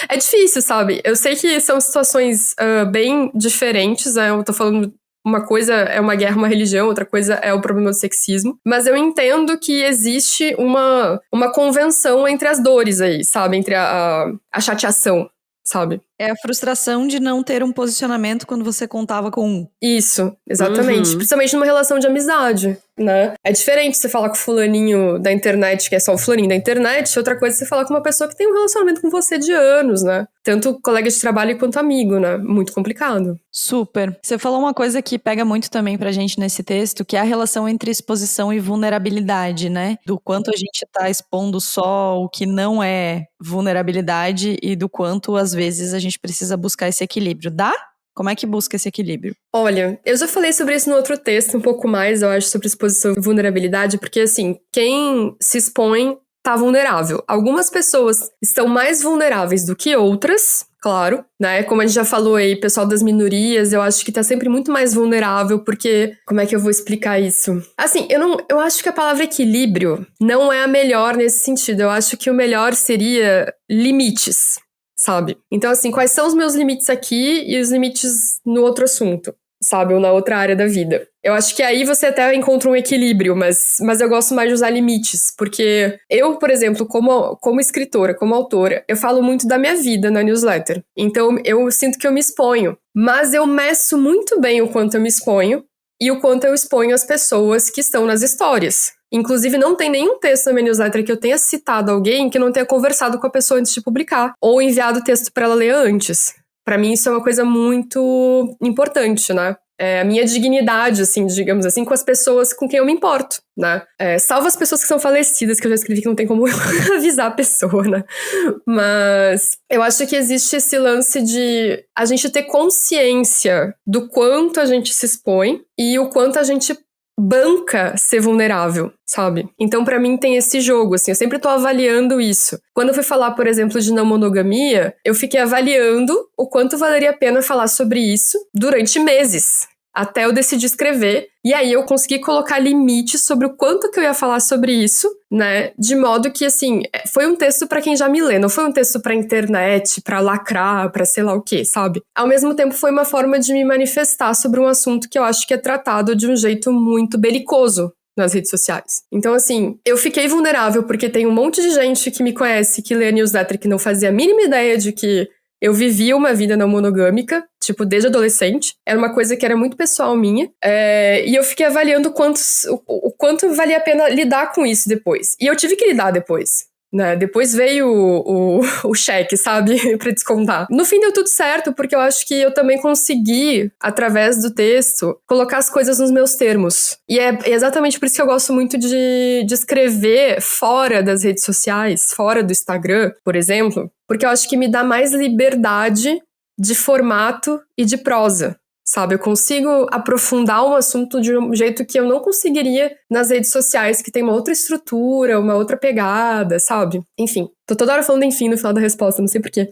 Speaker 2: é difícil, sabe? Eu sei que são situações bem diferentes, eu tô falando... Uma coisa é uma guerra, uma religião, outra coisa é o problema do sexismo. Mas eu entendo que existe uma convenção entre as dores aí, sabe? Entre a chateação, sabe?
Speaker 1: É a frustração de não ter um posicionamento quando você contava com um.
Speaker 2: Isso, exatamente. Principalmente numa relação de amizade, né? É diferente você falar com o fulaninho da internet, que é só o fulaninho da internet, outra coisa é você falar com uma pessoa que tem um relacionamento com você de anos, né? Tanto colega de trabalho quanto amigo, né? Muito complicado.
Speaker 1: Super. Você falou uma coisa que pega muito também pra gente nesse texto, que é a relação entre exposição e vulnerabilidade, né? Do quanto a gente tá expondo só o que não é vulnerabilidade e do quanto, às vezes, a gente precisa buscar esse equilíbrio. Dá? Como é que busca esse equilíbrio?
Speaker 2: Olha, eu já falei sobre isso no outro texto, um pouco mais, eu acho, sobre exposição e vulnerabilidade, porque, assim, quem se expõe tá vulnerável. Algumas pessoas estão mais vulneráveis do que outras, claro, né? Como a gente já falou aí, pessoal das minorias, eu acho que tá sempre muito mais vulnerável, porque... Como é que eu vou explicar isso? Assim, eu acho que a palavra equilíbrio não é a melhor nesse sentido. Eu acho que o melhor seria limites, sabe? Então, assim, quais são os meus limites aqui e os limites no outro assunto, sabe? Ou na outra área da vida. Eu acho que aí você até encontra um equilíbrio, mas eu gosto mais de usar limites, porque eu, por exemplo, como escritora, como autora, eu falo muito da minha vida na newsletter. Então, eu sinto que eu me exponho, mas eu meço muito bem o quanto eu me exponho e o quanto eu exponho as pessoas que estão nas histórias. Inclusive, não tem nenhum texto na minha newsletter que eu tenha citado alguém que não tenha conversado com a pessoa antes de publicar, ou enviado o texto para ela ler antes, Pra mim isso é uma coisa muito importante, né? A minha dignidade, assim, digamos assim, com as pessoas com quem eu me importo, né? Salvo as pessoas que são falecidas, que eu já escrevi que não tem como avisar a pessoa, né? Mas eu acho que existe esse lance de a gente ter consciência do quanto a gente se expõe e o quanto a gente banca ser vulnerável, sabe? Então, pra mim, tem esse jogo, assim, eu sempre tô avaliando isso. Quando eu fui falar, por exemplo, de não monogamia, eu fiquei avaliando o quanto valeria a pena falar sobre isso durante meses, até eu decidir escrever. E aí eu consegui colocar limites sobre o quanto que eu ia falar sobre isso, né? De modo que, assim, foi um texto pra quem já me lê, não foi um texto pra internet, pra lacrar, pra sei lá o quê, sabe? Ao mesmo tempo, foi uma forma de me manifestar sobre um assunto que eu acho que é tratado de um jeito muito belicoso nas redes sociais. Então, assim, eu fiquei vulnerável porque tem um monte de gente que me conhece, que lê a newsletter, que não fazia a mínima ideia de que eu vivia uma vida não monogâmica, tipo, desde adolescente. Era uma coisa que era muito pessoal minha. E eu fiquei avaliando o quanto valia a pena lidar com isso depois. E eu tive que lidar depois, né? Depois veio o cheque, sabe? Pra descontar. No fim deu tudo certo, porque eu acho que eu também consegui, através do texto, colocar as coisas nos meus termos. E é exatamente por isso que eu gosto muito de escrever fora das redes sociais, fora do Instagram, por exemplo, porque eu acho que me dá mais liberdade de formato e de prosa, sabe? Eu consigo aprofundar um assunto de um jeito que eu não conseguiria nas redes sociais, que tem uma outra estrutura, uma outra pegada, sabe? Enfim, tô toda hora falando enfim no final da resposta, não sei porquê.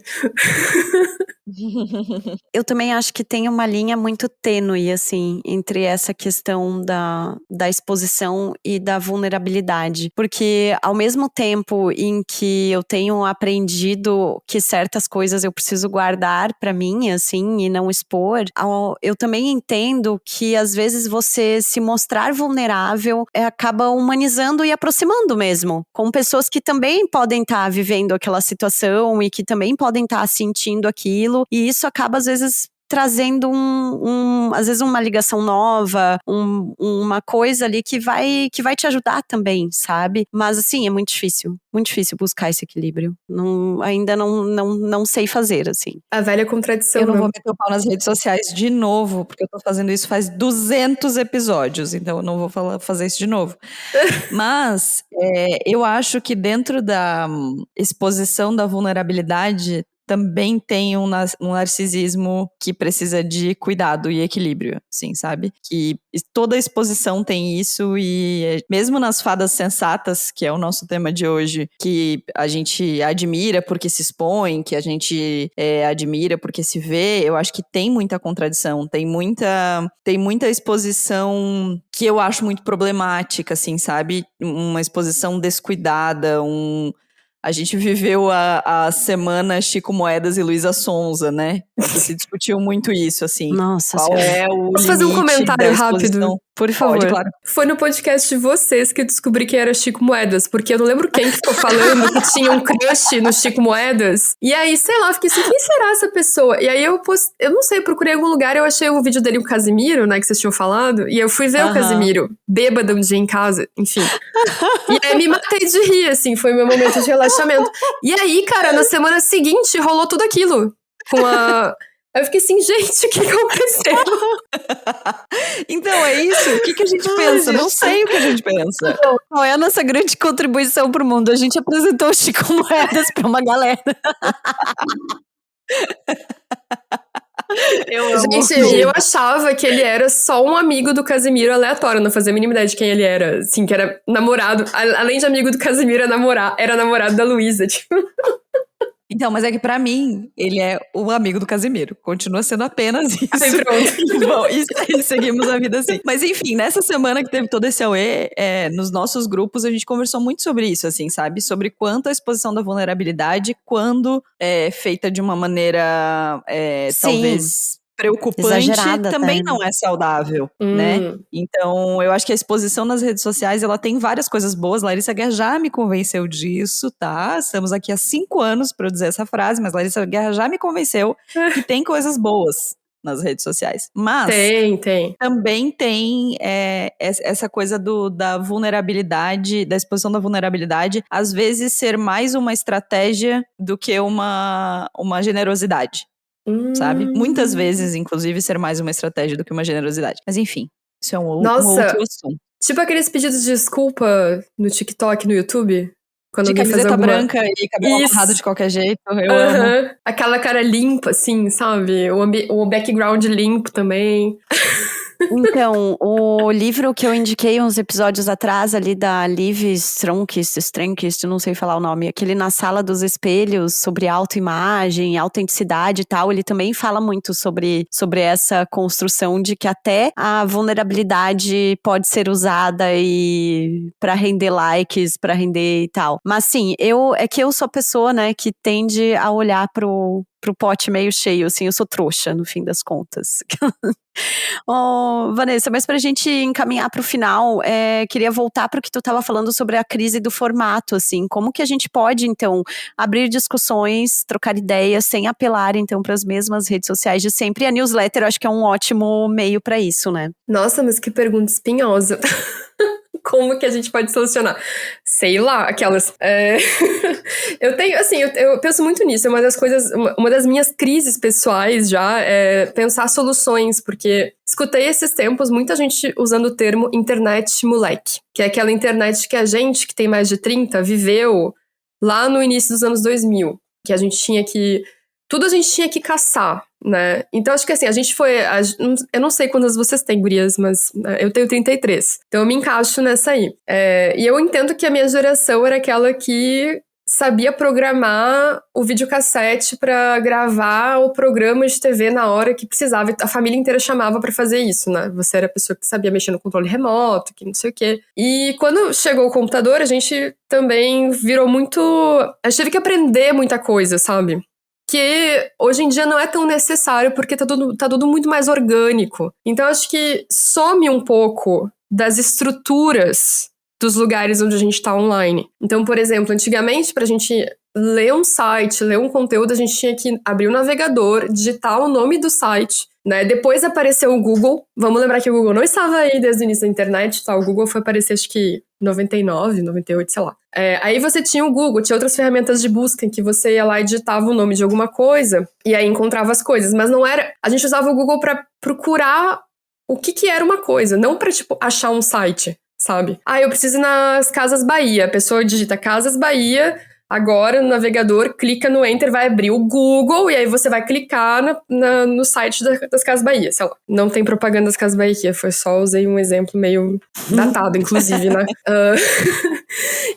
Speaker 3: Eu também acho que tem uma linha muito tênue, assim, entre essa questão da exposição e da vulnerabilidade. Porque ao mesmo tempo em que eu tenho aprendido que certas coisas eu preciso guardar pra mim, assim, e não expor, eu também entendo que às vezes você se mostrar vulnerável acaba humanizando e aproximando mesmo, com pessoas que também podem estar vivendo aquela situação e que também podem estar sentindo aquilo. E isso acaba, às vezes, trazendo às vezes uma ligação nova, uma coisa ali que vai te ajudar também, sabe? Mas assim, é muito difícil buscar esse equilíbrio. Ainda não sei fazer, assim.
Speaker 2: A velha contradição.
Speaker 1: Eu não vou meter o pau nas redes sociais de novo, porque eu tô fazendo isso faz 200 episódios, então eu não vou fazer isso de novo. Mas eu acho que dentro da exposição da vulnerabilidade também tem um narcisismo que precisa de cuidado e equilíbrio, assim, sabe? Que toda exposição tem isso e mesmo nas fadas sensatas, que é o nosso tema de hoje, que a gente admira porque se expõe, que a gente admira porque se vê, eu acho que tem muita contradição, tem muita exposição que eu acho muito problemática, assim, sabe? Uma exposição descuidada, A gente viveu a semana Chico Moedas e Luísa Sonza, né? Se discutiu muito isso, assim.
Speaker 3: Nossa
Speaker 1: Qual
Speaker 3: senhora.
Speaker 1: é o
Speaker 2: Posso fazer um
Speaker 1: limite
Speaker 2: comentário
Speaker 1: da exposição?
Speaker 2: rápido? Por favor.
Speaker 1: Pode, claro.
Speaker 2: Foi no podcast de vocês que eu descobri que era Chico Moedas, porque eu não lembro quem que ficou falando que tinha um crush no Chico Moedas. E aí, sei lá, fiquei assim, quem será essa pessoa? E aí eu não sei, procurei em algum lugar, eu achei o vídeo dele, o Casimiro, né, que vocês tinham falado, e eu fui ver o Casimiro, bêbada um dia em casa, enfim. E aí me matei de rir, assim, foi meu momento de relaxamento. E aí, cara, na semana seguinte, rolou tudo aquilo. Aí eu fiquei assim, gente, o que aconteceu?
Speaker 1: Então, é isso. O que a gente pensa? Não sei o que a gente pensa.
Speaker 3: Qual é a nossa grande contribuição pro mundo? A gente apresentou o Chico Moedas pra uma galera.
Speaker 2: Eu achava que ele era só um amigo do Casimiro aleatório, não fazia a mínima ideia de quem ele era, assim, que era namorado, além de amigo do Casimiro, era namorado da Luísa, tipo.
Speaker 1: Então, mas é que pra mim, ele é o amigo do Casimiro. Continua sendo apenas isso.
Speaker 2: Aí pronto.
Speaker 1: Bom, e seguimos a vida assim. Mas enfim, nessa semana que teve todo esse auê, nos nossos grupos, a gente conversou muito sobre isso, assim, sabe? Sobre quanto a exposição da vulnerabilidade, quando é feita de uma maneira, talvez preocupante,
Speaker 3: exagerada
Speaker 1: também
Speaker 3: até,
Speaker 1: não é saudável, né? Então, eu acho que a exposição nas redes sociais, ela tem várias coisas boas. Larissa Guerra já me convenceu disso, tá? Estamos aqui há 5 anos para eu dizer essa frase, mas Larissa Guerra já me convenceu que tem coisas boas nas redes sociais. Mas
Speaker 2: tem.
Speaker 1: Também tem essa coisa da vulnerabilidade, da exposição da vulnerabilidade, às vezes ser mais uma estratégia do que uma generosidade. sabe? Muitas vezes, inclusive, ser mais uma estratégia do que uma generosidade. Mas enfim, isso é um outro assunto.
Speaker 2: Tipo aqueles pedidos de desculpa no TikTok, no YouTube. Quando
Speaker 1: de
Speaker 2: alguém
Speaker 1: camiseta
Speaker 2: faz alguma...
Speaker 1: branca e cabelo amarrado de qualquer jeito, eu amo.
Speaker 2: Aquela cara limpa, assim, sabe? O background limpo também.
Speaker 3: Então, o livro que eu indiquei uns episódios atrás ali da Liv Strömquist, não sei falar o nome, aquele Na Sala dos Espelhos, sobre autoimagem, autenticidade e tal, ele também fala muito sobre essa construção de que até a vulnerabilidade pode ser usada para render likes, para render e tal. Mas sim, eu sou a pessoa, né, que tende a olhar pro pote meio cheio, assim, eu sou trouxa, no fim das contas. Vanessa, mas pra gente encaminhar pro final, queria voltar pro que tu tava falando sobre a crise do formato, assim, como que a gente pode, então, abrir discussões, trocar ideias, sem apelar, então, pras mesmas redes sociais de sempre, e a newsletter eu acho que é um ótimo meio pra isso, né?
Speaker 2: Nossa, mas que pergunta espinhosa. Como que a gente pode solucionar? Sei lá, aquelas... Eu tenho, assim, eu penso muito nisso. É uma das coisas, uma das minhas crises pessoais já é pensar soluções, porque escutei esses tempos muita gente usando o termo internet moleque, que é aquela internet que a gente, que tem mais de 30, viveu lá no início dos anos 2000, que a gente tinha que... Tudo a gente tinha que caçar, né? Então, acho que assim, a gente foi... eu não sei quantas vocês têm, gurias, mas eu tenho 33. Então, eu me encaixo nessa aí. E eu entendo que a minha geração era aquela que sabia programar o videocassete pra gravar o programa de TV na hora que precisava. A família inteira chamava pra fazer isso, né? Você era a pessoa que sabia mexer no controle remoto, que não sei o quê. E quando chegou o computador, a gente também virou muito... A gente teve que aprender muita coisa, sabe? Que hoje em dia não é tão necessário, porque tá tudo muito mais orgânico. Então, acho que some um pouco das estruturas dos lugares onde a gente tá online. Então, por exemplo, antigamente, pra gente ler um site, ler um conteúdo, a gente tinha que abrir o navegador, digitar o nome do site, né? Depois apareceu o Google. Vamos lembrar que o Google não estava aí desde o início da internet, tá? O Google foi aparecer, acho que 99, 98, sei lá. Aí você tinha o Google, tinha outras ferramentas de busca em que você ia lá e digitava o nome de alguma coisa e aí encontrava as coisas. Mas não era... A gente usava o Google pra procurar o que era uma coisa, não pra, tipo, achar um site, sabe? Eu preciso ir nas Casas Bahia. A pessoa digita Casas Bahia... Agora, no navegador, clica no Enter, vai abrir o Google, e aí você vai clicar no site das Casas Bahia, sei lá. Não tem propaganda das Casas Bahia, usei um exemplo meio datado, inclusive, né?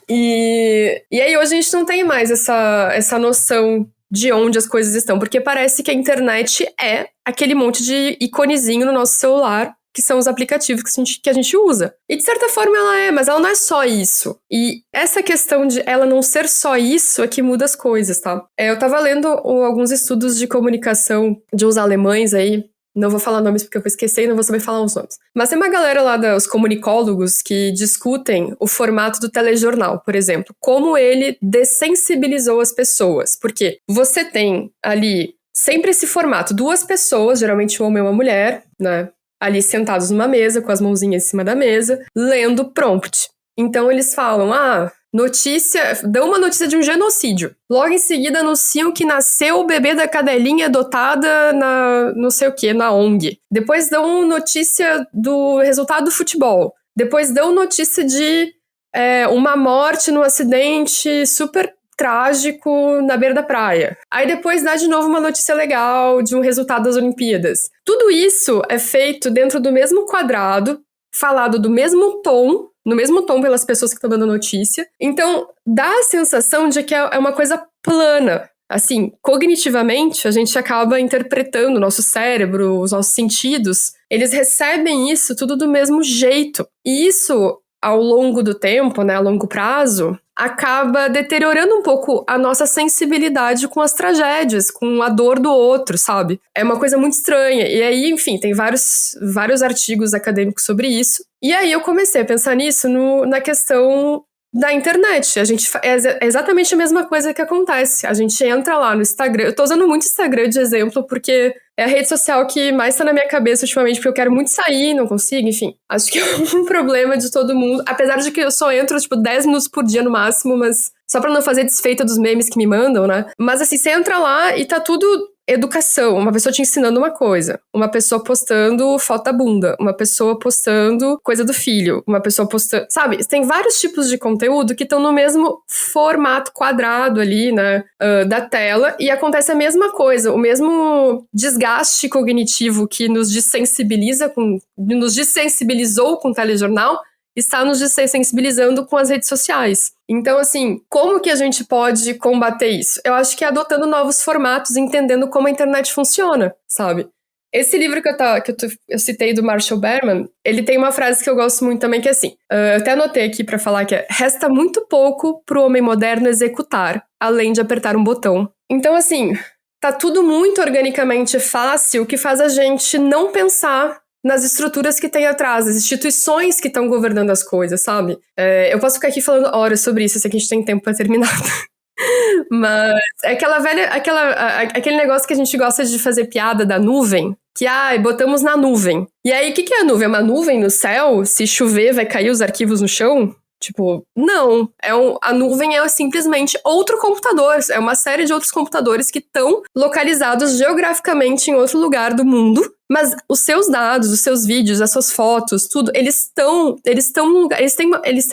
Speaker 2: E aí hoje a gente não tem mais essa noção de onde as coisas estão, porque parece que a internet é aquele monte de iconezinho no nosso celular, que são os aplicativos que a gente usa. E de certa forma ela mas ela não é só isso. E essa questão de ela não ser só isso é que muda as coisas, tá? Eu tava lendo alguns estudos de comunicação de uns alemães aí, não vou falar nomes porque eu vou esquecer e não vou saber falar os nomes. Mas tem uma galera lá dos comunicólogos que discutem o formato do telejornal, por exemplo. Como ele dessensibilizou as pessoas. Porque você tem ali sempre esse formato. Duas pessoas, geralmente um homem e uma mulher, né? Ali sentados numa mesa, com as mãozinhas em cima da mesa, lendo prompt. Então eles falam, dão uma notícia de um genocídio. Logo em seguida anunciam que nasceu o bebê da cadelinha adotada na não sei o que, na ONG. Depois dão notícia do resultado do futebol. Depois dão notícia de uma morte num acidente super trágico na beira da praia. Aí depois dá de novo uma notícia legal de um resultado das Olimpíadas. Tudo isso é feito dentro do mesmo quadrado, falado do mesmo tom, no mesmo tom pelas pessoas que estão dando a notícia. Então, dá a sensação de que é uma coisa plana. Assim, cognitivamente, a gente acaba interpretando o nosso cérebro, os nossos sentidos. Eles recebem isso tudo do mesmo jeito. E isso, ao longo do tempo, né, a longo prazo, acaba deteriorando um pouco a nossa sensibilidade com as tragédias, com a dor do outro, sabe? É uma coisa muito estranha. E aí, enfim, tem vários artigos acadêmicos sobre isso. E aí eu comecei a pensar nisso na questão da internet. É exatamente a mesma coisa que acontece. A gente entra lá no Instagram. Eu tô usando muito Instagram de exemplo porque é a rede social que mais tá na minha cabeça ultimamente, porque eu quero muito sair, não consigo, enfim. Acho que é um problema de todo mundo. Apesar de que eu só entro, 10 minutos por dia no máximo, mas só pra não fazer desfeita dos memes que me mandam, né? Mas assim, você entra lá e tá tudo educação, uma pessoa te ensinando uma coisa, uma pessoa postando foto da bunda, uma pessoa postando coisa do filho, uma pessoa postando, sabe? Tem vários tipos de conteúdo que estão no mesmo formato quadrado ali, né, da tela, e acontece a mesma coisa, o mesmo desgaste cognitivo que nos dessensibilizou com o telejornal, está nos dessensibilizando com as redes sociais. Então, assim, como que a gente pode combater isso? Eu acho que é adotando novos formatos, entendendo como a internet funciona, sabe? Esse livro que eu citei do Marshall Berman, ele tem uma frase que eu gosto muito também, que é assim, eu até anotei aqui pra falar que é: resta muito pouco pro homem moderno executar, além de apertar um botão. Então, assim, tá tudo muito organicamente fácil, que faz a gente não pensar nas estruturas que tem atrás, as instituições que estão governando as coisas, sabe? Eu posso ficar aqui falando horas sobre isso, se a gente tem tempo pra terminar. Mas é aquele negócio que a gente gosta de fazer piada da nuvem, que, botamos na nuvem. E aí, o que é a nuvem? É uma nuvem no céu? Se chover, vai cair os arquivos no chão? Tipo, não. A nuvem é simplesmente outro computador. É uma série de outros computadores que estão localizados geograficamente em outro lugar do mundo. Mas os seus dados, os seus vídeos, as suas fotos, tudo, eles têm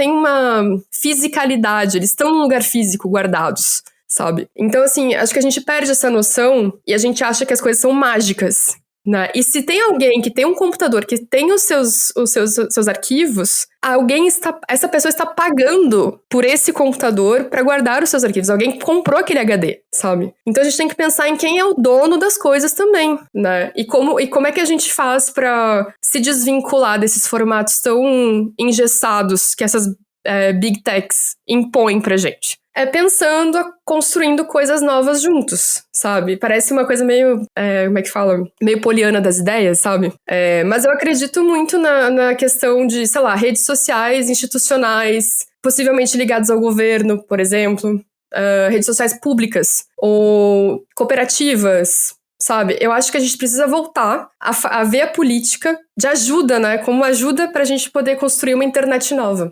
Speaker 2: uma fisicalidade, eles estão num lugar físico guardados, sabe? Então, assim, acho que a gente perde essa noção e a gente acha que as coisas são mágicas, né? E se tem alguém que tem um computador que tem os seus arquivos, essa pessoa está pagando por esse computador para guardar os seus arquivos. Alguém comprou aquele HD, sabe? Então a gente tem que pensar em quem é o dono das coisas também, né? E como é que a gente faz para se desvincular desses formatos tão engessados que essas big techs impõem pra gente. Pensando, construindo coisas novas juntos, sabe? Parece uma coisa meio, como é que fala? Meio poliana das ideias, sabe? Mas eu acredito muito na questão de, sei lá, redes sociais, institucionais, possivelmente ligados ao governo, por exemplo, redes sociais públicas, ou cooperativas, sabe? Eu acho que a gente precisa voltar a ver a política de ajuda, né? Como ajuda pra gente poder construir uma internet nova.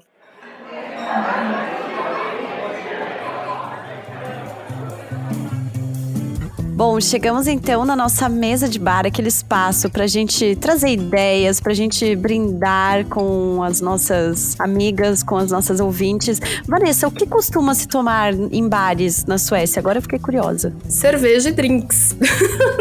Speaker 3: Bom, chegamos então na nossa mesa de bar, aquele espaço pra gente trazer ideias, pra gente brindar com as nossas amigas, com as nossas ouvintes. Vanessa, o que costuma se tomar em bares na Suécia? Agora eu fiquei curiosa.
Speaker 2: Cerveja e drinks.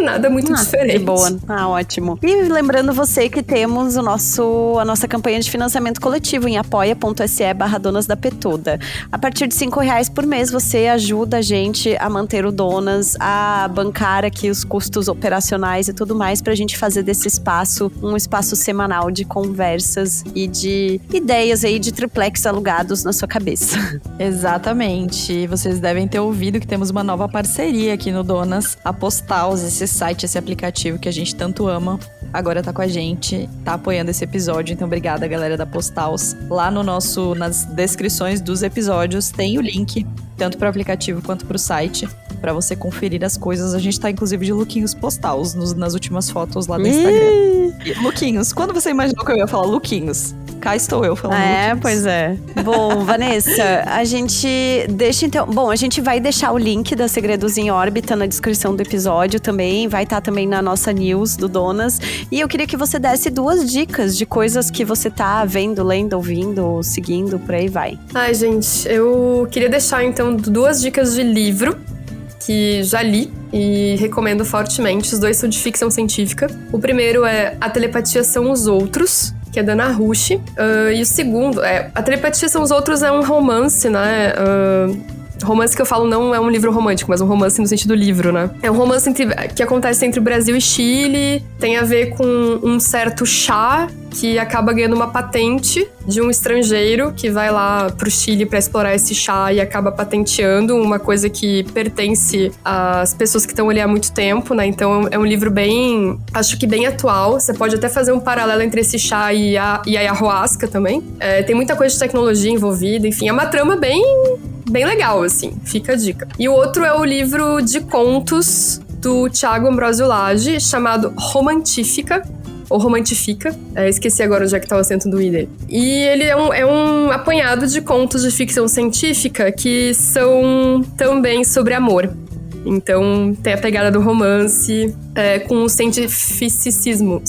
Speaker 2: Nada muito diferente.
Speaker 3: De boa. Ótimo. E lembrando você que temos a nossa campanha de financiamento coletivo em apoia.se/Donas da Petoda. A partir de R$5 por mês, você ajuda a gente a manter o Donas, a bancar aqui os custos operacionais e tudo mais, pra gente fazer desse espaço um espaço semanal de conversas e de ideias aí de triplex alugados na sua cabeça.
Speaker 1: Exatamente. Vocês devem ter ouvido que temos uma nova parceria aqui no Donas. A Postals, esse site, esse aplicativo que a gente tanto ama, agora tá com a gente, tá apoiando esse episódio. Então, obrigada, galera da Postals. Lá nas descrições dos episódios tem o link, tanto pro aplicativo quanto pro site, pra você conferir as coisas. A gente tá, inclusive, de lookinhos Postals nas últimas fotos lá do Instagram. Lookinhos. Quando você imaginou que eu ia falar lookinhos? Cá estou eu falando lookinhos.
Speaker 3: Pois é. Bom, Vanessa, a gente deixa então... Bom, a gente vai deixar o link da Segredos em Órbita na descrição do episódio também. Vai estar também na nossa news do Donas. E eu queria que você desse 2 dicas de coisas que você tá vendo, lendo, ouvindo, seguindo, por aí vai.
Speaker 2: Ai, gente, eu queria deixar então 2 dicas de livro que já li e recomendo fortemente. Os 2 são de ficção científica. O primeiro é A Telepatia São os Outros, que é da Ana Rush. E o segundo A Telepatia São os Outros é um romance, né? Romance que eu falo não é um livro romântico, mas um romance no sentido livro, né? É um romance que acontece entre o Brasil e Chile, tem a ver com um certo chá que acaba ganhando uma patente de um estrangeiro que vai lá pro Chile pra explorar esse chá e acaba patenteando uma coisa que pertence às pessoas que estão ali há muito tempo, né? Então é um livro acho que bem atual. Você pode até fazer um paralelo entre esse chá e a ayahuasca também. Tem muita coisa de tecnologia envolvida, enfim, é uma trama bem legal, assim, fica a dica. E o outro é o livro de contos do Thiago Ambrosio Lage, chamado Romantífica, ou Romantifica, esqueci agora onde é que tá o acento do I dele. E ele é um apanhado de contos de ficção científica que são também sobre amor. Então tem a pegada do romance com o cientificismo.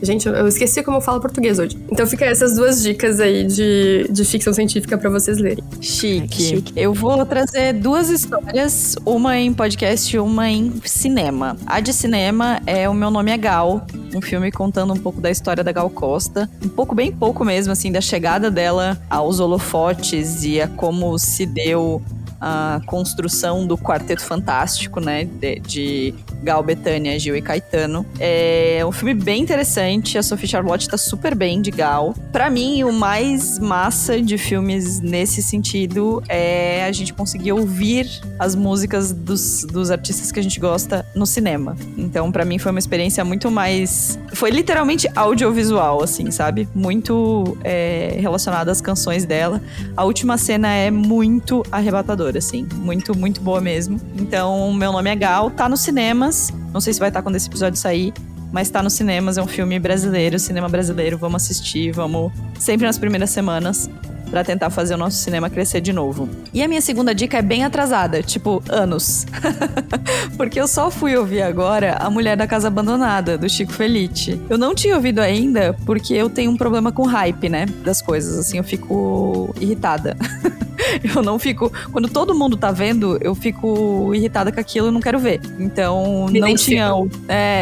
Speaker 2: Gente, eu esqueci como eu falo português hoje. Então fica essas duas dicas aí de ficção científica pra vocês lerem.
Speaker 1: Chique. Eu vou trazer duas histórias, uma em podcast e uma em cinema. A de cinema é O Meu Nome é Gal, um filme contando um pouco da história da Gal Costa. Bem pouco mesmo, assim, da chegada dela aos holofotes e a como se deu a construção do Quarteto Fantástico, né, de Gal, Bethânia, Gil e Caetano. É um filme bem interessante, a Sophie Charlotte tá super bem de Gal. Pra mim, o mais massa de filmes nesse sentido é a gente conseguir ouvir as músicas dos artistas que a gente gosta no cinema. Então, pra mim, foi uma experiência muito mais... Foi literalmente audiovisual, assim, sabe? Muito relacionada às canções dela. A última cena é muito arrebatadora, assim. Muito, muito boa mesmo. Então, Meu Nome é Gal, tá nos cinemas. Não sei se vai estar quando esse episódio sair, mas tá nos cinemas. É um filme brasileiro, cinema brasileiro. Vamos assistir, vamos sempre nas primeiras semanas pra tentar fazer o nosso cinema crescer de novo. E a minha segunda dica é bem atrasada, tipo, anos. Porque eu só fui ouvir agora A Mulher da Casa Abandonada, do Chico Felitti. Eu não tinha ouvido ainda porque eu tenho um problema com hype, né, das coisas, assim, eu fico irritada. Eu não fico... Quando todo mundo tá vendo, eu fico irritada com aquilo e não quero ver. Então, não tinha...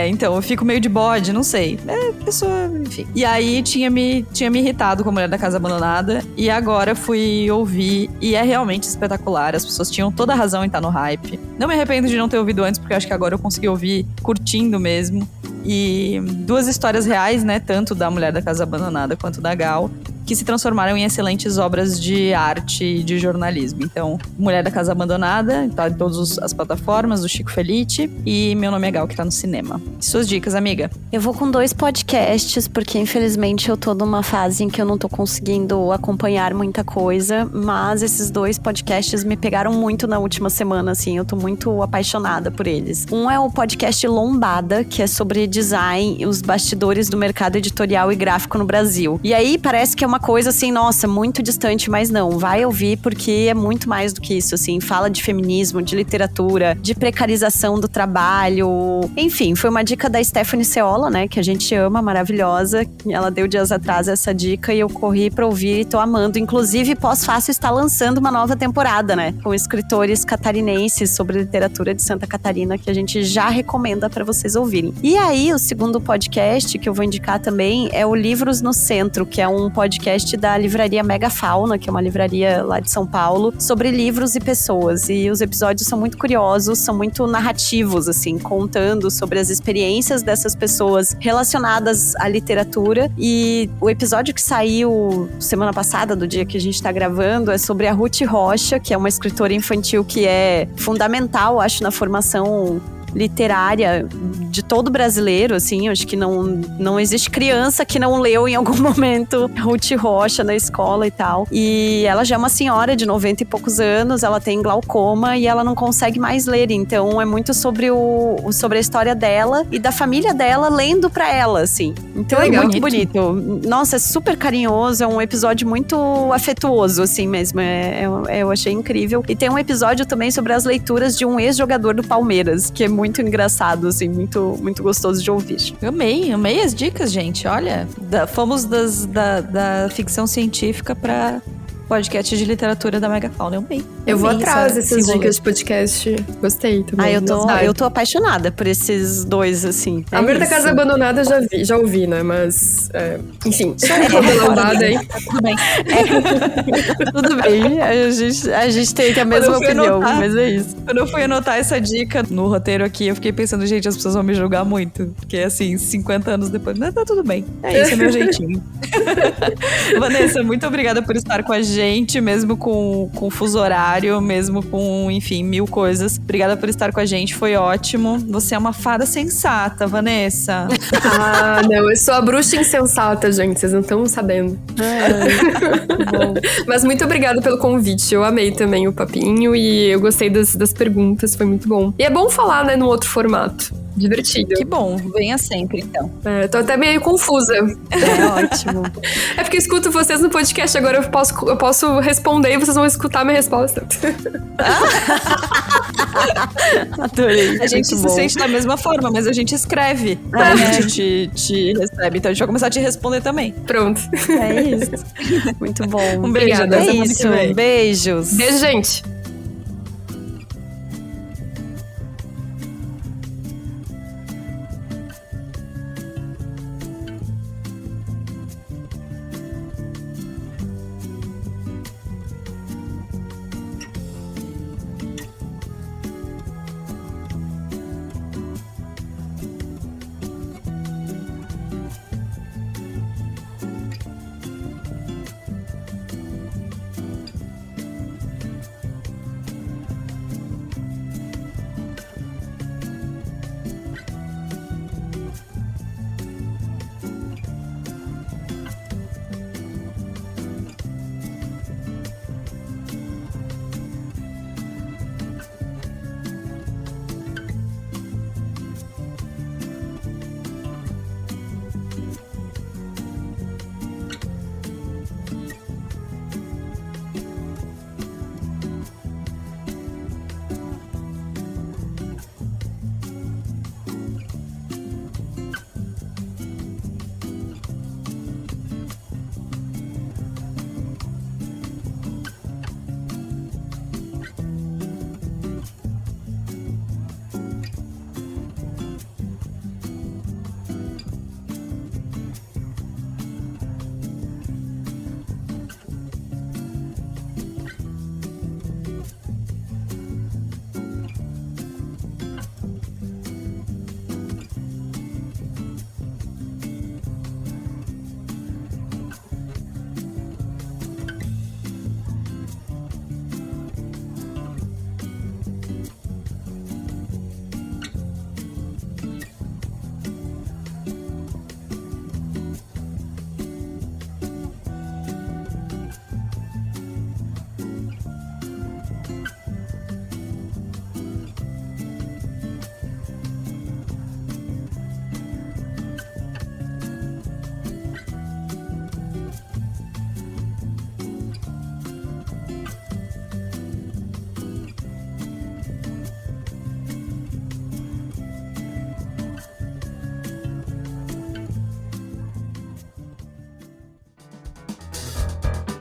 Speaker 1: então, eu fico meio de bode, não sei. Pessoa... Enfim. E aí, tinha me irritado com A Mulher da Casa Abandonada. E agora fui ouvir. E é realmente espetacular. As pessoas tinham toda a razão em estar no hype. Não me arrependo de não ter ouvido antes, porque eu acho que agora eu consegui ouvir curtindo mesmo. E duas histórias reais, né? Tanto da Mulher da Casa Abandonada quanto da Gal, que se transformaram em excelentes obras de arte e de jornalismo. Então, Mulher da Casa Abandonada, tá em todas as plataformas, do Chico Felitti, e Meu Nome é Gal, que tá no cinema. Suas dicas, amiga?
Speaker 3: Eu vou com 2 podcasts, porque infelizmente eu tô numa fase em que eu não tô conseguindo acompanhar muita coisa, mas esses 2 podcasts me pegaram muito na última semana, assim, eu tô muito apaixonada por eles. Um é o podcast Lombada, que é sobre design e os bastidores do mercado editorial e gráfico no Brasil. E aí parece que é uma coisa assim, nossa, muito distante, mas não, vai ouvir porque é muito mais do que isso, assim, fala de feminismo, de literatura, de precarização do trabalho, enfim, foi uma dica da Stephanie Ceola, né, que a gente ama, maravilhosa, ela deu dias atrás essa dica e eu corri pra ouvir e tô amando, inclusive Pós-Fácil está lançando uma nova temporada, né, com escritores catarinenses sobre literatura de Santa Catarina, que a gente já recomenda pra vocês ouvirem. E aí, o segundo podcast que eu vou indicar também é o Livros no Centro, que é um podcast da livraria Megafauna, que é uma livraria lá de São Paulo, sobre livros e pessoas. E os episódios são muito curiosos, são muito narrativos, assim, contando sobre as experiências dessas pessoas relacionadas à literatura. E o episódio que saiu semana passada, do dia que a gente tá gravando, é sobre a Ruth Rocha, que é uma escritora infantil que é fundamental, acho, na formação literária de todo brasileiro, assim, acho que não existe criança que não leu em algum momento Ruth Rocha na escola e tal. E ela já é uma senhora de 90 e poucos anos, ela tem glaucoma e ela não consegue mais ler, então é muito sobre a história dela e da família dela lendo pra ela, assim. Então é muito bonito. Nossa, é super carinhoso, é um episódio muito afetuoso, assim mesmo, eu achei incrível. E tem um episódio também sobre as leituras de um ex-jogador do Palmeiras, que é muito engraçado, assim, muito, muito gostoso de ouvir.
Speaker 1: Amei as dicas, gente. Olha, fomos da ficção científica pra podcast de literatura da Megafauna.
Speaker 2: Eu vou atrás dessas dicas de podcast. Gostei também.
Speaker 3: Eu tô apaixonada por esses 2, assim.
Speaker 2: A Mulher da Casa Abandonada já ouvi, né? Mas, enfim. Lombada aí.
Speaker 1: Tudo bem.
Speaker 3: Tudo bem. A gente tem a mesma opinião, mas é isso.
Speaker 1: Quando eu fui anotar essa dica no roteiro aqui, eu fiquei pensando, gente, as pessoas vão me julgar muito. Porque, assim, 50 anos depois, tá tudo bem. É isso, é meu jeitinho. Vanessa, muito obrigada por estar com a gente, mesmo com fuso horário, mesmo com, enfim, 1000 coisas. Obrigada por estar com a gente, foi ótimo. Você é uma fada sensata, Vanessa.
Speaker 2: Ah, não, eu sou a bruxa insensata, gente, vocês não estão sabendo.
Speaker 3: Bom.
Speaker 2: Mas muito obrigada pelo convite, eu amei também o papinho e eu gostei das perguntas, foi muito bom. E é bom falar, né, num outro formato. Divertido.
Speaker 1: Que bom, venha sempre, então.
Speaker 2: Tô até meio confusa.
Speaker 3: É ótimo.
Speaker 2: É porque eu escuto vocês no podcast, agora eu posso responder e vocês vão escutar a minha resposta.
Speaker 3: Adorei.
Speaker 1: A gente
Speaker 3: muito
Speaker 1: se
Speaker 3: bom.
Speaker 1: sente da mesma forma, mas a gente escreve quando a gente te recebe. Então a gente vai começar a te responder também.
Speaker 2: Pronto.
Speaker 3: É isso. Muito bom.
Speaker 1: Um beijo,
Speaker 2: Obrigada.
Speaker 1: até
Speaker 3: É
Speaker 1: semana que
Speaker 3: isso.
Speaker 1: vem.
Speaker 3: Beijos.
Speaker 2: Beijo, gente.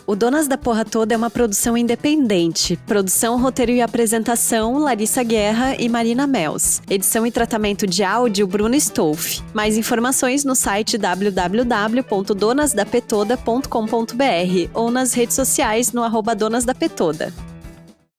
Speaker 3: O Donas da Porra Toda é uma produção independente. Produção, roteiro e apresentação, Larissa Guerra e Marina Mels. Edição e tratamento de áudio, Bruno Stolf. Mais informações no site www.donasdapetoda.com.br ou nas redes sociais no @donasdapetoda.